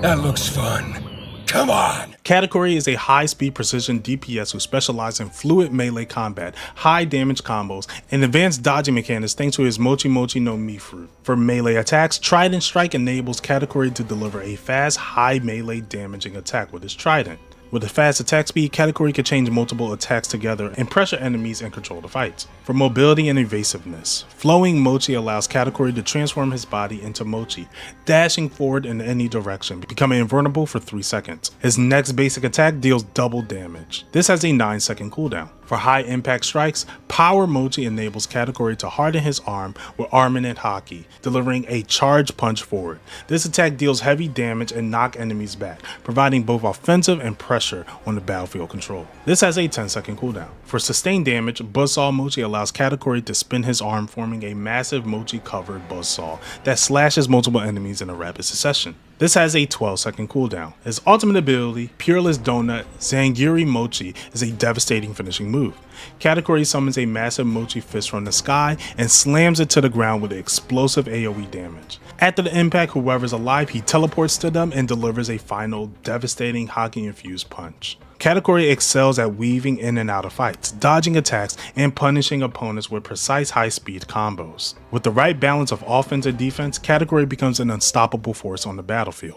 That looks fun. Come on! Catakory is a high-speed precision DPS who specializes in fluid melee combat, high damage combos, and advanced dodging mechanics thanks to his Mochi Mochi no Mi fruit. For melee attacks, Trident Strike enables Catakory to deliver a fast, high melee damaging attack with his trident. With a fast attack speed, Catakory can change multiple attacks together and pressure enemies and control the fights. For mobility and evasiveness, Flowing Mochi allows Catakory to transform his body into Mochi, dashing forward in any direction, becoming invulnerable for 3 seconds. His next basic attack deals double damage. This has a 9-second cooldown. For high impact strikes, Power Mochi enables Catakory to harden his arm with Armament Haki, delivering a charge punch forward. This attack deals heavy damage and knocks enemies back, providing both offensive and pressure on the battlefield control. This has a 10-second cooldown. For sustained damage, Buzzsaw Mochi allows Catakory to spin his arm, forming a massive Mochi covered buzzsaw that slashes multiple enemies in a rapid succession. This has a 12-second cooldown. His ultimate ability, Peerless Donut Zangiri Mochi, is a devastating finishing move. Catakory summons a massive Mochi fist from the sky and slams it to the ground with explosive AoE damage. After the impact, whoever's alive, he teleports to them and delivers a final devastating Haki-infused punch. Catakory excels at weaving in and out of fights, dodging attacks, and punishing opponents with precise high-speed combos. With the right balance of offense and defense, Catakory becomes an unstoppable force on the battlefield.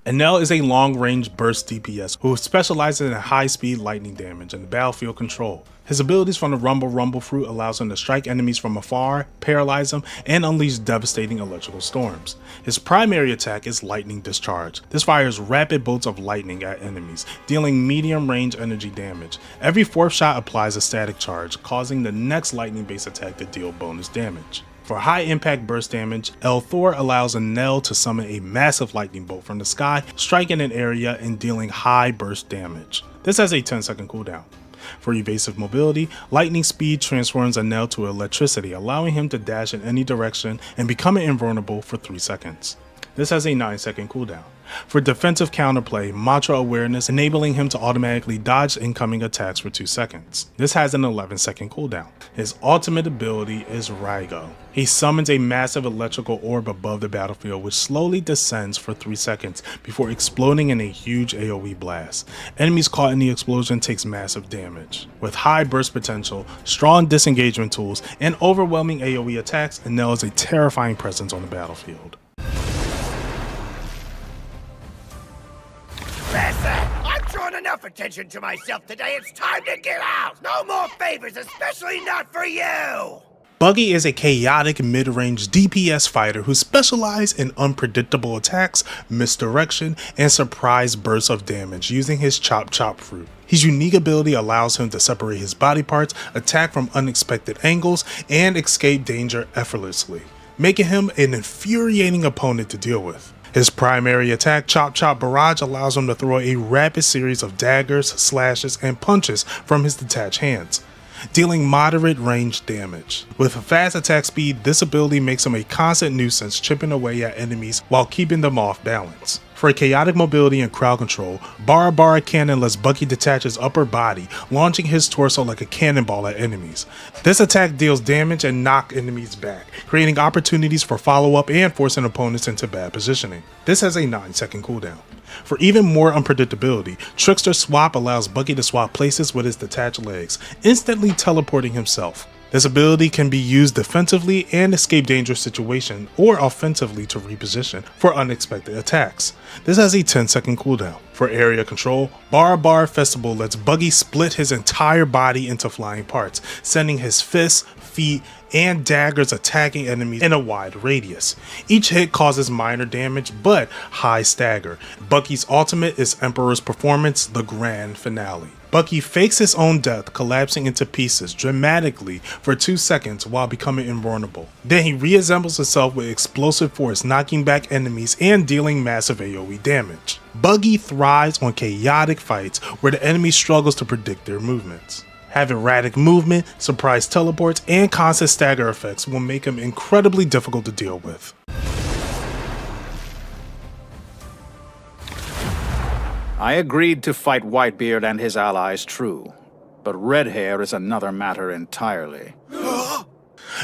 Enel is a long-range burst DPS who specializes in high-speed lightning damage and battlefield control. His abilities from the Rumble fruit allows him to strike enemies from afar, paralyze them, and unleash devastating electrical storms. His primary attack is Lightning Discharge. This fires rapid bolts of lightning at enemies, dealing medium-range energy damage. Every 4th shot applies a static charge, causing the next lightning-based attack to deal bonus damage. For high impact burst damage, El Thor allows Enel to summon a massive lightning bolt from the sky, striking an area and dealing high burst damage. This has a 10-second cooldown. For evasive mobility, lightning speed transforms Enel to electricity, allowing him to dash in any direction and becoming invulnerable for 3 seconds. This has a 9-second cooldown. For defensive counterplay, Mantra Awareness enabling him to automatically dodge incoming attacks for 2 seconds. This has an 11-second cooldown. His ultimate ability is Raigo. He summons a massive electrical orb above the battlefield which slowly descends for 3 seconds before exploding in a huge AoE blast. Enemies caught in the explosion takes massive damage. With high burst potential, strong disengagement tools, and overwhelming AoE attacks, Enel is a terrifying presence on the battlefield. Listen, I've drawn enough attention to myself today. It's time to get out. No more favors, especially not for you. Bucky is a chaotic mid-range DPS fighter who specializes in unpredictable attacks, misdirection, and surprise bursts of damage using his Chop Chop fruit. His unique ability allows him to separate his body parts, attack from unexpected angles, and escape danger effortlessly, making him an infuriating opponent to deal with. His primary attack, Chop Chop Barrage, allows him to throw a rapid series of daggers, slashes, and punches from his detached hands, dealing moderate range damage. With a fast attack speed, this ability makes him a constant nuisance, chipping away at enemies while keeping them off balance. For chaotic mobility and crowd control, Bara Bara Cannon lets Bucky detach his upper body, launching his torso like a cannonball at enemies. This attack deals damage and knocks enemies back, creating opportunities for follow-up and forcing opponents into bad positioning. This has a 9-second cooldown. For even more unpredictability, Trickster Swap allows Bucky to swap places with his detached legs, instantly teleporting himself. This ability can be used defensively and escape dangerous situations, or offensively to reposition for unexpected attacks. This has a 10-second cooldown. For area control, Bara Bara Festival lets Bucky split his entire body into flying parts, sending his fists, feet, and daggers attacking enemies in a wide radius. Each hit causes minor damage but high stagger. Bucky's ultimate is Emperor's Performance, the grand finale. Bucky fakes his own death, collapsing into pieces dramatically for 2 seconds while becoming invulnerable. Then he reassembles himself with explosive force, knocking back enemies and dealing massive AoE damage. Bucky thrives on chaotic fights where the enemy struggles to predict their movements. Have erratic movement, surprise teleports, and constant stagger effects will make him incredibly difficult to deal with. I agreed to fight Whitebeard and his allies, true, but Red Hair is another matter entirely.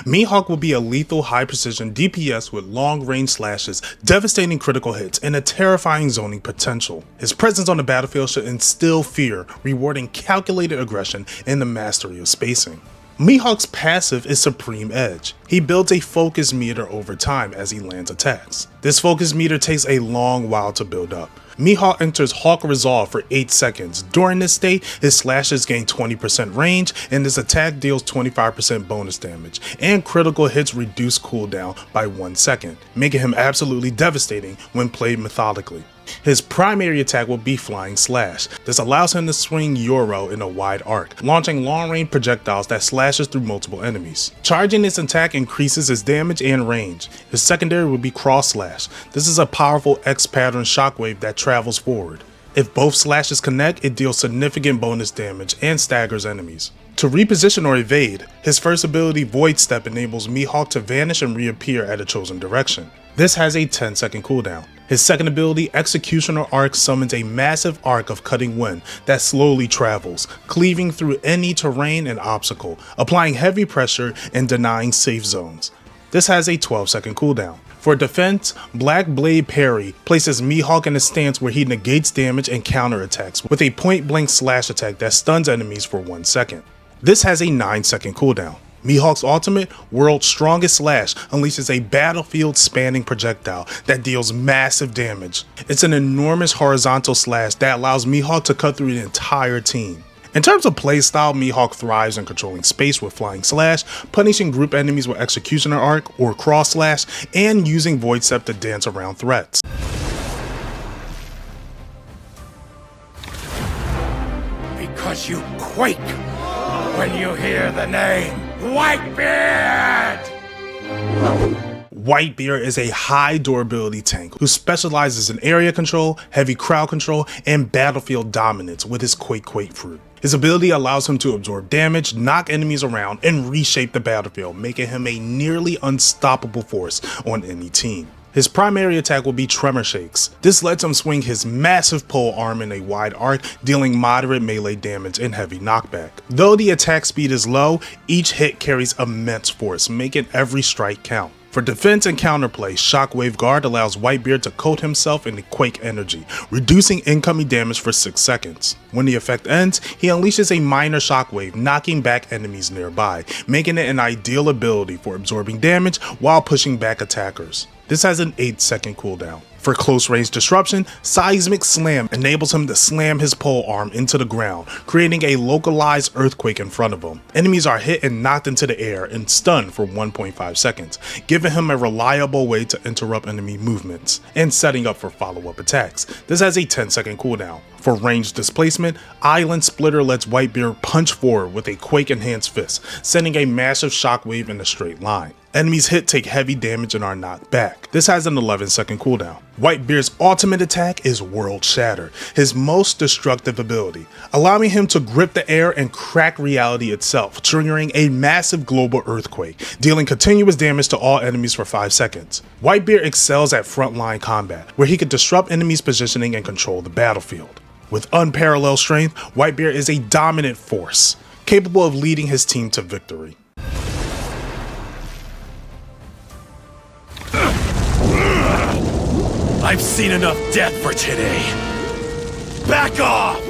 Mihawk will be a lethal high-precision DPS with long-range slashes, devastating critical hits, and a terrifying zoning potential. His presence on the battlefield should instill fear, rewarding calculated aggression and the mastery of spacing. Mihawk's passive is Supreme Edge. He builds a focus meter over time as he lands attacks. This focus meter takes a long while to build up. Mihawk enters Hawk Resolve for 8 seconds. During this state, his slashes gain 20% range and his attack deals 25% bonus damage, and critical hits reduce cooldown by 1 second, making him absolutely devastating when played methodically. His primary attack will be Flying Slash. This allows him to swing Euro in a wide arc, launching long-range projectiles that slashes through multiple enemies. Charging this attack increases his damage and range. His secondary will be Cross Slash. This is a powerful X-pattern shockwave that travels forward. If both slashes connect, it deals significant bonus damage and staggers enemies. To reposition or evade, his first ability Void Step enables Mihawk to vanish and reappear at a chosen direction. This has a 10-second cooldown. His second ability, Executioner Arc, summons a massive arc of cutting wind that slowly travels, cleaving through any terrain and obstacle, applying heavy pressure and denying safe zones. This has a 12-second cooldown. For defense, Black Blade Parry places Mihawk in a stance where he negates damage and counterattacks with a point-blank slash attack that stuns enemies for 1 second. This has a 9-second cooldown. Mihawk's ultimate, World's Strongest Slash, unleashes a battlefield-spanning projectile that deals massive damage. It's an enormous horizontal slash that allows Mihawk to cut through the entire team. In terms of playstyle, Mihawk thrives in controlling space with Flying Slash, punishing group enemies with Executioner Arc or Cross Slash, and using Void Step to dance around threats. Because you quake when you hear the name Whitebeard! Whitebear is a high durability tank who specializes in area control, heavy crowd control, and battlefield dominance with his Quake fruit. His ability allows him to absorb damage, knock enemies around, and reshape the battlefield, making him a nearly unstoppable force on any team. His primary attack will be Tremor Shakes. This lets him swing his massive pole arm in a wide arc, dealing moderate melee damage and heavy knockback. Though the attack speed is low, each hit carries immense force, making every strike count. For defense and counterplay, Shockwave Guard allows Whitebeard to coat himself in the Quake energy, reducing incoming damage for 6 seconds. When the effect ends, he unleashes a minor shockwave, knocking back enemies nearby, making it an ideal ability for absorbing damage while pushing back attackers. This has an 8-second cooldown. For close range disruption, Seismic Slam enables him to slam his pole arm into the ground, creating a localized earthquake in front of him. Enemies are hit and knocked into the air and stunned for 1.5 seconds, giving him a reliable way to interrupt enemy movements and setting up for follow-up attacks. This has a 10-second cooldown. For ranged displacement, Island Splitter lets Whitebeard punch forward with a quake-enhanced fist, sending a massive shockwave in a straight line. Enemies hit take heavy damage and are knocked back. This has an 11-second cooldown. Whitebeard's ultimate attack is World Shatter, his most destructive ability, allowing him to grip the air and crack reality itself, triggering a massive global earthquake, dealing continuous damage to all enemies for 5 seconds. Whitebeard excels at frontline combat, where he can disrupt enemies' positioning and control the battlefield. With unparalleled strength, Whitebeard is a dominant force, capable of leading his team to victory. I've seen enough death for today. Back off!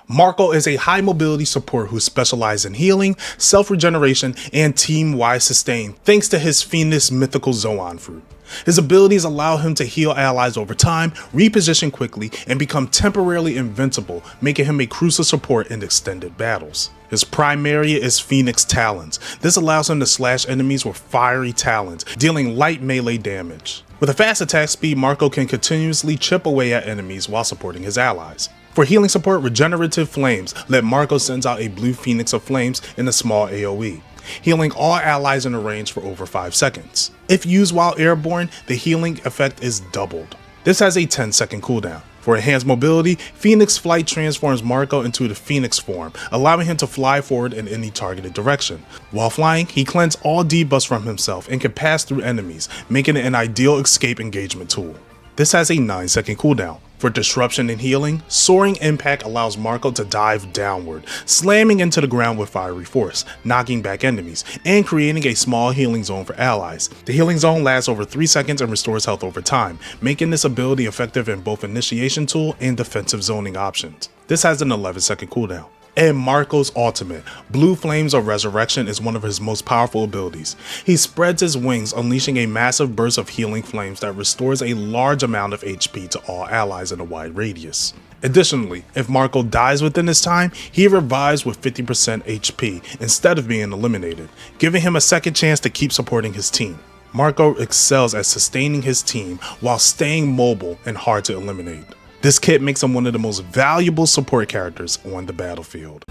Marco is a high mobility support who specializes in healing, self-regeneration, and team-wide sustain thanks to his Phoenix mythical Zoan fruit. His abilities allow him to heal allies over time, reposition quickly, and become temporarily invincible, making him a crucial support in extended battles. His primary is Phoenix Talons. This allows him to slash enemies with fiery talons, dealing light melee damage. With a fast attack speed, Marco can continuously chip away at enemies while supporting his allies. For healing support, Regenerative Flames let Marco sends out a blue Phoenix of Flames in a small AoE, healing all allies in the range for over 5 seconds. If used while airborne, the healing effect is doubled. This has a 10-second cooldown. For enhanced mobility, Phoenix Flight transforms Marco into the Phoenix form, allowing him to fly forward in any targeted direction. While flying, he cleanses all debuffs from himself and can pass through enemies, making it an ideal escape engagement tool. This has a 9-second cooldown. For disruption and healing, Soaring Impact allows Marco to dive downward, slamming into the ground with fiery force, knocking back enemies, and creating a small healing zone for allies. The healing zone lasts over 3 seconds and restores health over time, making this ability effective in both initiation tool and defensive zoning options. This has an 11-second cooldown. And Marco's ultimate, Blue Flames of Resurrection, is one of his most powerful abilities. He spreads his wings, unleashing a massive burst of healing flames that restores a large amount of HP to all allies in a wide radius. Additionally, if Marco dies within this time, he revives with 50% HP instead of being eliminated, giving him a second chance to keep supporting his team. Marco excels at sustaining his team while staying mobile and hard to eliminate. This kit makes him one of the most valuable support characters on the battlefield.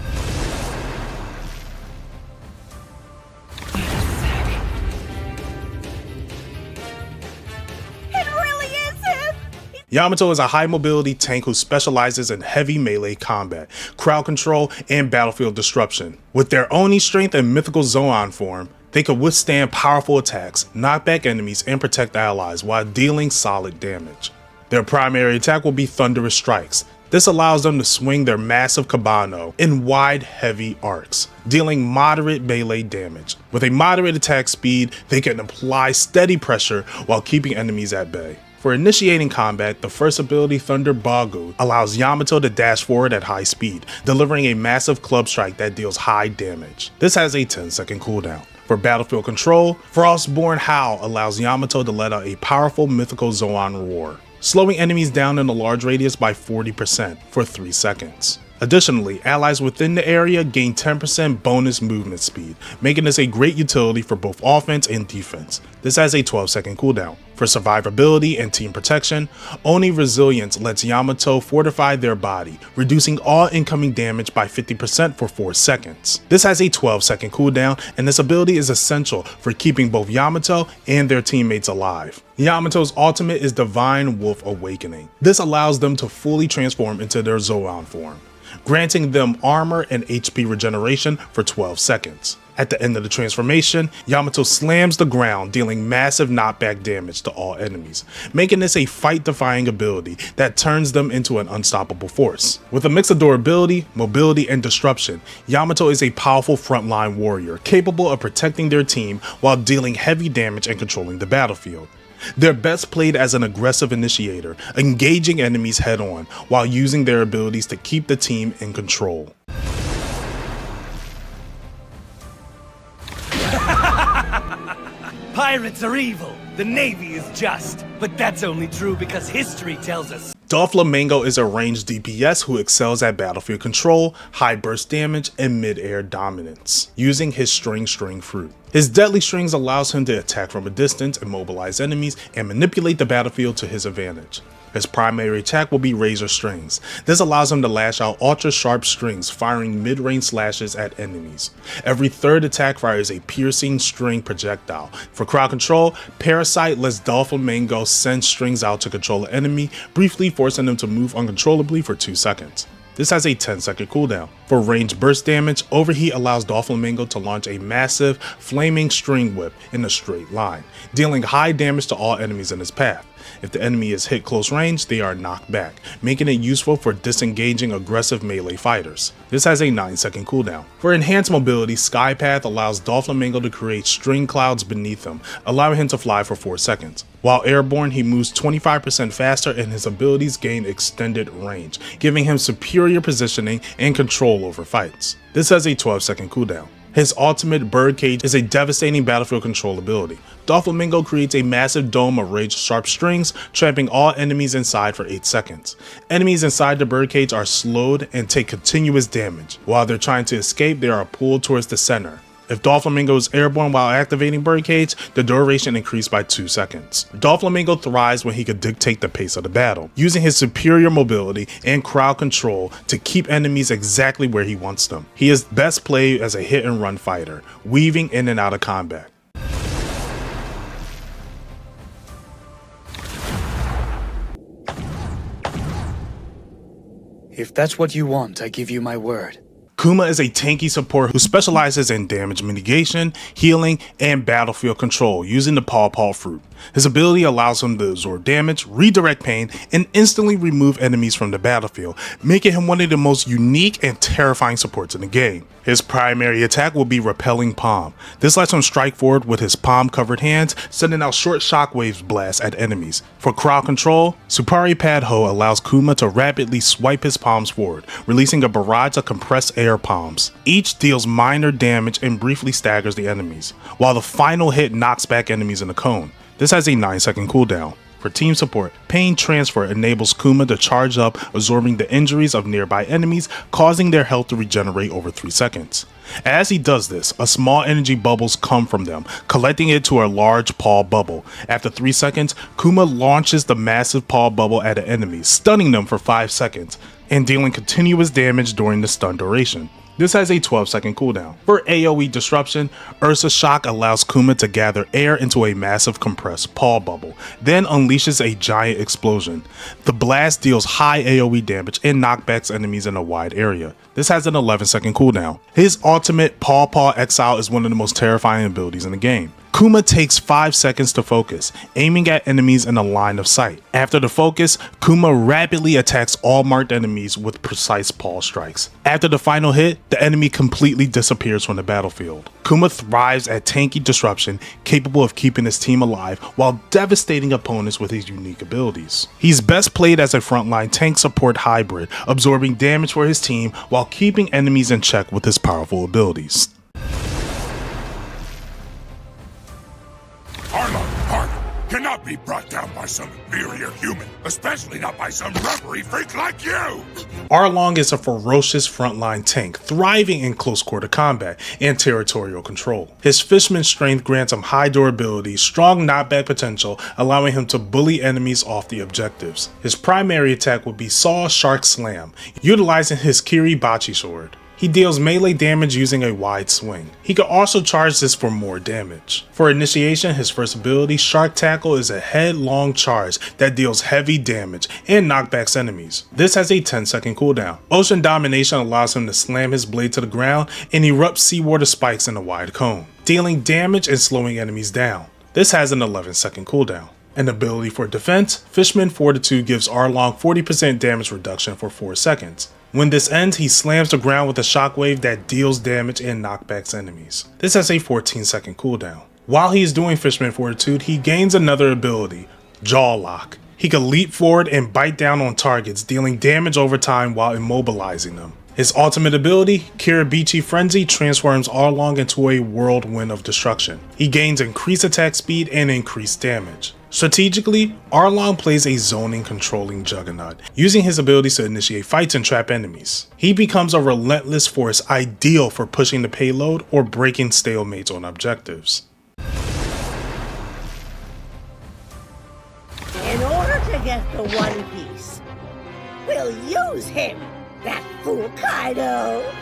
It really is him! Yamato is a high mobility tank who specializes in heavy melee combat, crowd control, and battlefield disruption. With their Oni strength and mythical Zoan form, they can withstand powerful attacks, knock back enemies, and protect allies while dealing solid damage. Their primary attack will be Thunderous Strikes. This allows them to swing their massive Kabano in wide, heavy arcs, dealing moderate melee damage. With a moderate attack speed, they can apply steady pressure while keeping enemies at bay. For initiating combat, the first ability, Thunder Bagu, allows Yamato to dash forward at high speed, delivering a massive club strike that deals high damage. This has a 10-second cooldown. For battlefield control, Frostborn Howl allows Yamato to let out a powerful mythical Zoan roar, slowing enemies down in a large radius by 40% for 3 seconds. Additionally, allies within the area gain 10% bonus movement speed, making this a great utility for both offense and defense. This has a 12-second cooldown. For survivability and team protection, Oni Resilience lets Yamato fortify their body, reducing all incoming damage by 50% for 4 seconds. This has a 12-second cooldown, and this ability is essential for keeping both Yamato and their teammates alive. Yamato's ultimate is Divine Wolf Awakening. This allows them to fully transform into their Zoan form, granting them armor and HP regeneration for 12 seconds. At the end of the transformation, Yamato slams the ground, dealing massive knockback damage to all enemies, making this a fight-defying ability that turns them into an unstoppable force. With a mix of durability, mobility, and disruption, Yamato is a powerful frontline warrior capable of protecting their team while dealing heavy damage and controlling the battlefield. They're best played as an aggressive initiator, engaging enemies head-on while using their abilities to keep the team in control. Pirates are evil, the Navy is just. But that's only true because history tells us. Doflamingo is a ranged DPS who excels at battlefield control, high burst damage, and mid-air dominance, using his string fruit. His deadly strings allows him to attack from a distance, immobilize enemies, and manipulate the battlefield to his advantage. His primary attack will be Razor Strings. This allows him to lash out ultra sharp strings, firing mid-range slashes at enemies. Every third attack fires a piercing string projectile. For crowd control, Parasite lets Doflamingo send strings out to control an enemy, briefly forcing them to move uncontrollably for 2 seconds. This has a 10-second cooldown. For range burst damage, Overheat allows Doflamingo to launch a massive flaming string whip in a straight line, dealing high damage to all enemies in his path. If the enemy is hit close range, they are knocked back, making it useful for disengaging aggressive melee fighters. This has a 9-second cooldown. For enhanced mobility, Skypath allows Doflamingo to create string clouds beneath him, allowing him to fly for 4 seconds. While airborne, he moves 25% faster and his abilities gain extended range, giving him superior positioning and control over fights. This has a 12-second cooldown. His ultimate, Birdcage, is a devastating battlefield control ability. Doflamingo creates a massive dome of raged sharp strings, trapping all enemies inside for 8 seconds. Enemies inside the Birdcage are slowed and take continuous damage. While they're trying to escape, they are pulled towards the center. If Doflamingo is airborne while activating Birdcage, the duration increased by 2 seconds. Doflamingo thrives when he can dictate the pace of the battle, using his superior mobility and crowd control to keep enemies exactly where he wants them. He is best played as a hit and run fighter, weaving in and out of combat. If that's what you want, I give you my word. Kuma is a tanky support who specializes in damage mitigation, healing, and battlefield control using the Paw Paw fruit. His ability allows him to absorb damage, redirect pain, and instantly remove enemies from the battlefield, making him one of the most unique and terrifying supports in the game. His primary attack will be Repelling Palm. This lets him strike forward with his palm-covered hands, sending out short shockwaves blasts at enemies. For crowd control, Supari Padho allows Kuma to rapidly swipe his palms forward, releasing a barrage of compressed air palms. Each deals minor damage and briefly staggers the enemies, while the final hit knocks back enemies in a cone. This has a 9-second cooldown. For team support, Pain Transfer enables Kuma to charge up, absorbing the injuries of nearby enemies, causing their health to regenerate over 3 seconds. As he does this, a small energy bubbles come from them, collecting it to a large paw bubble. After 3 seconds, Kuma launches the massive paw bubble at an enemy, stunning them for 5 seconds, and dealing continuous damage during the stun duration. This has a 12-second cooldown. For AoE disruption, Ursa Shock allows Kuma to gather air into a massive compressed paw bubble, then unleashes a giant explosion. The blast deals high AoE damage and knockbacks enemies in a wide area. This has an 11-second cooldown. His ultimate Paw Paw Exile is one of the most terrifying abilities in the game. Kuma takes 5 seconds to focus, aiming at enemies in a line of sight. After the focus, Kuma rapidly attacks all marked enemies with precise paw strikes. After the final hit, the enemy completely disappears from the battlefield. Kuma thrives at tanky disruption, capable of keeping his team alive while devastating opponents with his unique abilities. He's best played as a frontline tank support hybrid, absorbing damage for his team while keeping enemies in check with his powerful abilities. Arlong Park cannot be brought down by some inferior human, especially not by some rubbery freak like you! Arlong is a ferocious frontline tank, thriving in close-quarter combat and territorial control. His Fishman strength grants him high durability, strong knockback potential, allowing him to bully enemies off the objectives. His primary attack would be Saw Shark Slam, utilizing his Kiribachi sword. He deals melee damage using a wide swing. He can also charge this for more damage. For initiation, his first ability, Shark Tackle, is a headlong charge that deals heavy damage and knockbacks enemies. This has a 10-second cooldown. Ocean Domination allows him to slam his blade to the ground and erupt seawater spikes in a wide cone, dealing damage and slowing enemies down. This has an 11-second cooldown. An ability for defense, Fishman Fortitude gives Arlong 40% damage reduction for 4 seconds. When this ends, he slams the ground with a shockwave that deals damage and knockbacks enemies. This has a 14-second cooldown. While he is doing Fishman Fortitude, he gains another ability, Jaw Lock. He can leap forward and bite down on targets, dealing damage over time while immobilizing them. His ultimate ability, Kirabichi Frenzy, transforms Arlong into a whirlwind of destruction. He gains increased attack speed and increased damage. Strategically, Arlong plays a zoning controlling juggernaut, using his abilities to initiate fights and trap enemies. He becomes a relentless force ideal for pushing the payload or breaking stalemates on objectives. In order to get the One Piece, we'll use him, that fool Kaido.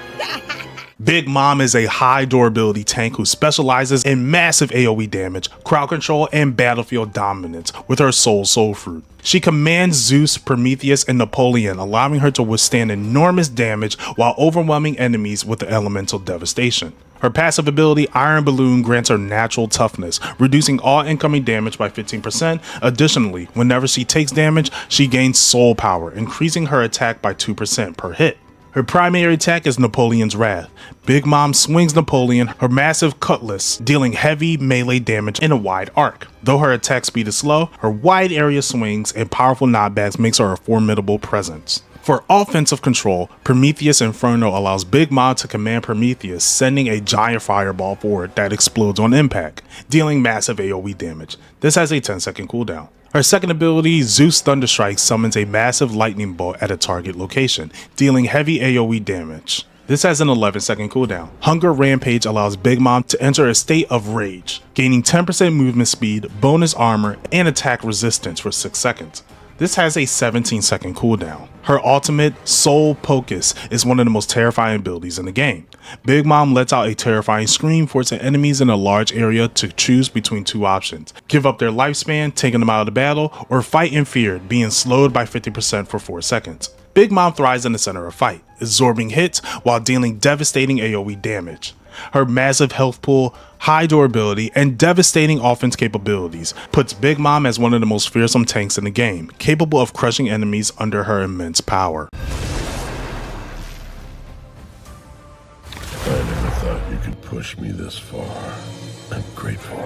Big Mom is a high durability tank who specializes in massive AoE damage, crowd control, and battlefield dominance with her Soul Fruit. She commands Zeus, Prometheus, and Napoleon, allowing her to withstand enormous damage while overwhelming enemies with the elemental devastation. Her passive ability, Iron Balloon, grants her natural toughness, reducing all incoming damage by 15%. Additionally, whenever she takes damage, she gains soul power, increasing her attack by 2% per hit. Her primary attack is Napoleon's Wrath. Big Mom swings Napoleon, her massive cutlass, dealing heavy melee damage in a wide arc. Though her attack speed is slow, her wide area swings and powerful knockbacks makes her a formidable presence. For offensive control, Prometheus Inferno allows Big Mom to command Prometheus, sending a giant fireball forward that explodes on impact, dealing massive AoE damage. This has a 10-second cooldown. Her second ability, Zeus Thunderstrike, summons a massive lightning bolt at a target location, dealing heavy AoE damage. This has an 11-second cooldown. Hunger Rampage allows Big Mom to enter a state of rage, gaining 10% movement speed, bonus armor, and attack resistance for 6 seconds. This has a 17-second cooldown. Her ultimate, Soul Pocus, is one of the most terrifying abilities in the game. Big Mom lets out a terrifying scream, forcing enemies in a large area to choose between two options: give up their lifespan, taking them out of the battle, or fight in fear, being slowed by 50% for 4 seconds. Big Mom thrives in the center of fight, absorbing hits while dealing devastating AoE damage. Her massive health pool, high durability, and devastating offense capabilities puts Big Mom as one of the most fearsome tanks in the game, capable of crushing enemies under her immense power. I never thought you could push me this far. I'm grateful.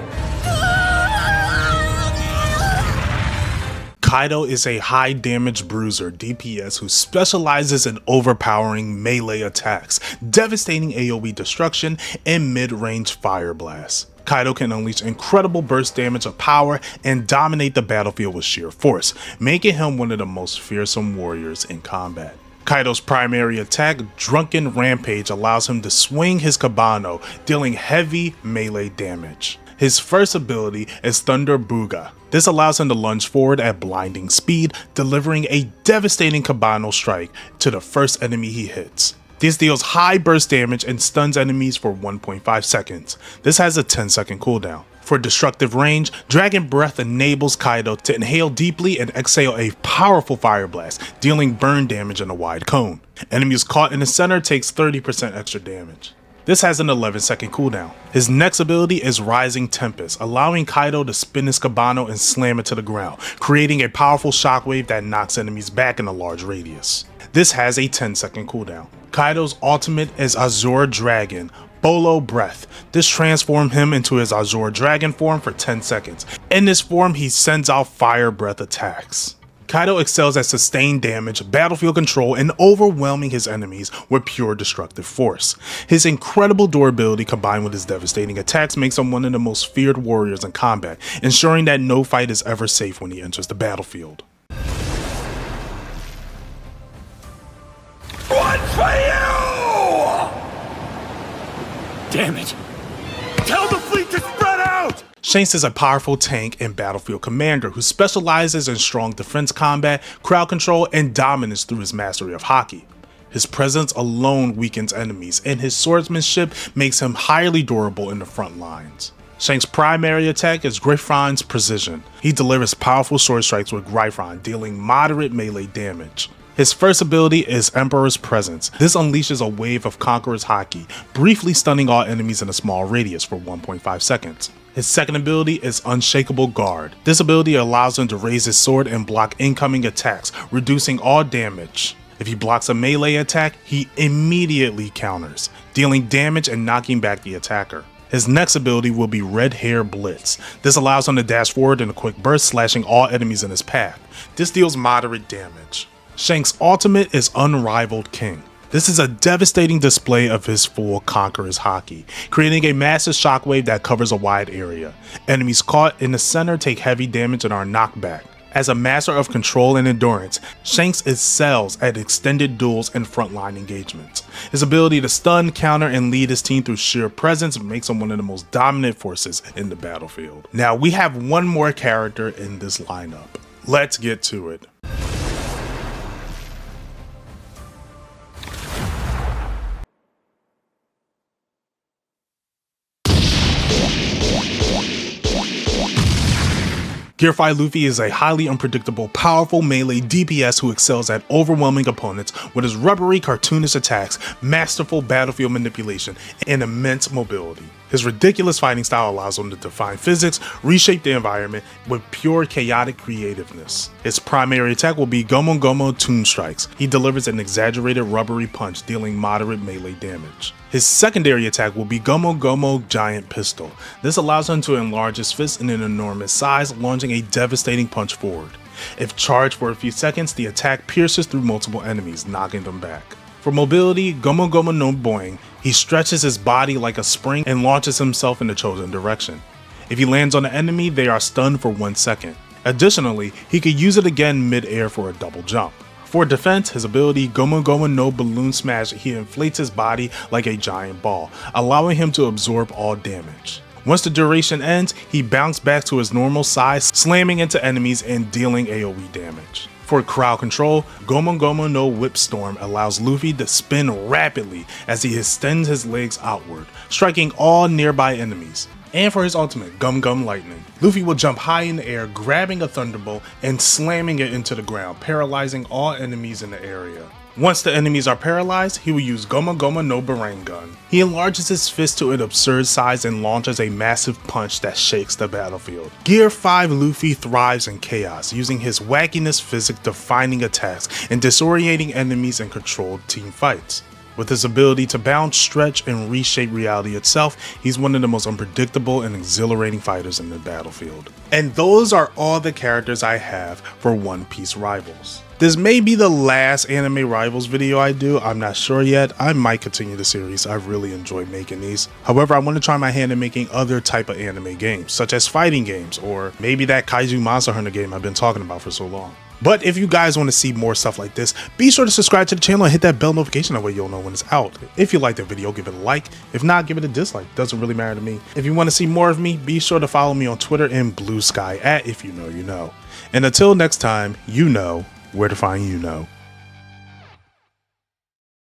Kaido is a high damage bruiser DPS who specializes in overpowering melee attacks, devastating AoE destruction, and mid-range fire blasts. Kaido can unleash incredible burst damage of power and dominate the battlefield with sheer force, making him one of the most fearsome warriors in combat. Kaido's primary attack, Drunken Rampage, allows him to swing his Kabano, dealing heavy melee damage. His first ability is Thunder Booga. This allows him to lunge forward at blinding speed, delivering a devastating Kabano strike to the first enemy he hits. This deals high burst damage and stuns enemies for 1.5 seconds. This has a 10-second cooldown. For destructive range, Dragon Breath enables Kaido to inhale deeply and exhale a powerful fire blast, dealing burn damage in a wide cone. Enemies caught in the center takes 30% extra damage. This has an 11-second cooldown. His next ability is Rising Tempest, allowing Kaido to spin his Kabano and slam it to the ground, creating a powerful shockwave that knocks enemies back in a large radius. This has a 10-second cooldown. Kaido's ultimate is Azure Dragon, Bolo Breath. This transforms him into his Azure Dragon form for 10 seconds. In this form, he sends out fire breath attacks. Kaido excels at sustained damage, battlefield control, and overwhelming his enemies with pure destructive force. His incredible durability combined with his devastating attacks makes him one of the most feared warriors in combat, ensuring that no fight is ever safe when he enters the battlefield. One for you! Damn it! Tell the fleet to spread out! Shanks is a powerful tank and battlefield commander who specializes in strong defense combat, crowd control, and dominance through his mastery of Haki. His presence alone weakens enemies, and his swordsmanship makes him highly durable in the front lines. Shanks' primary attack is Gryphon's Precision. He delivers powerful sword strikes with Gryphon, dealing moderate melee damage. His first ability is Emperor's Presence. This unleashes a wave of Conqueror's Haki, briefly stunning all enemies in a small radius for 1.5 seconds. His second ability is Unshakable Guard. This ability allows him to raise his sword and block incoming attacks, reducing all damage. If he blocks a melee attack, he immediately counters, dealing damage and knocking back the attacker. His next ability will be Red Hair Blitz. This allows him to dash forward in a quick burst, slashing all enemies in his path. This deals moderate damage. Shanks' ultimate is Unrivaled King. This is a devastating display of his full Conqueror's Haki, creating a massive shockwave that covers a wide area. Enemies caught in the center take heavy damage and are knocked back. As a master of control and endurance, Shanks excels at extended duels and frontline engagements. His ability to stun, counter, and lead his team through sheer presence makes him one of the most dominant forces in the battlefield. Now we have one more character in this lineup. Let's get to it. Gear 5 Luffy is a highly unpredictable, powerful melee DPS who excels at overwhelming opponents with his rubbery, cartoonish attacks, masterful battlefield manipulation, and immense mobility. His ridiculous fighting style allows him to define physics, reshape the environment with pure chaotic creativeness. His primary attack will be Gomu Gomu Toon Strikes. He delivers an exaggerated rubbery punch, dealing moderate melee damage. His secondary attack will be Gomu Gomu Giant Pistol. This allows him to enlarge his fist in an enormous size, launching a devastating punch forward. If charged for a few seconds, the attack pierces through multiple enemies, knocking them back. For mobility, Gomu Gomu no Boing, he stretches his body like a spring and launches himself in the chosen direction. If he lands on an enemy, they are stunned for 1 second. Additionally, he could use it again mid-air for a double jump. For defense, his ability Gomu Gomu no Balloon Smash, he inflates his body like a giant ball, allowing him to absorb all damage. Once the duration ends, he bounces back to his normal size, slamming into enemies and dealing AoE damage. For crowd control, Gomu Gomu no Whip Storm allows Luffy to spin rapidly as he extends his legs outward, striking all nearby enemies. And for his ultimate, Gum Gum Lightning, Luffy will jump high in the air, grabbing a thunderbolt and slamming it into the ground, paralyzing all enemies in the area. Once the enemies are paralyzed, he will use Gomu Gomu no Barang Gun. He enlarges his fist to an absurd size and launches a massive punch that shakes the battlefield. Gear 5 Luffy thrives in chaos, using his wackiness physics defining attacks and disorientating enemies in controlled team fights. With his ability to bounce, stretch, and reshape reality itself, he's one of the most unpredictable and exhilarating fighters in the battlefield. And those are all the characters I have for One Piece Rivals. This may be the last anime rivals video I do, I'm not sure yet. I might continue the series, I really enjoy making these. However, I want to try my hand in making other type of anime games, such as fighting games, or maybe that Kaiju Monster Hunter game I've been talking about for so long. But if you guys want to see more stuff like this, be sure to subscribe to the channel and hit that bell notification, that way you'll know when it's out. If you like the video, give it a like. If not, give it a dislike. Doesn't really matter to me. If you want to see more of me, be sure to follow me on Twitter and Blue Sky at If You Know You Know. And until next time, you know where to find you know.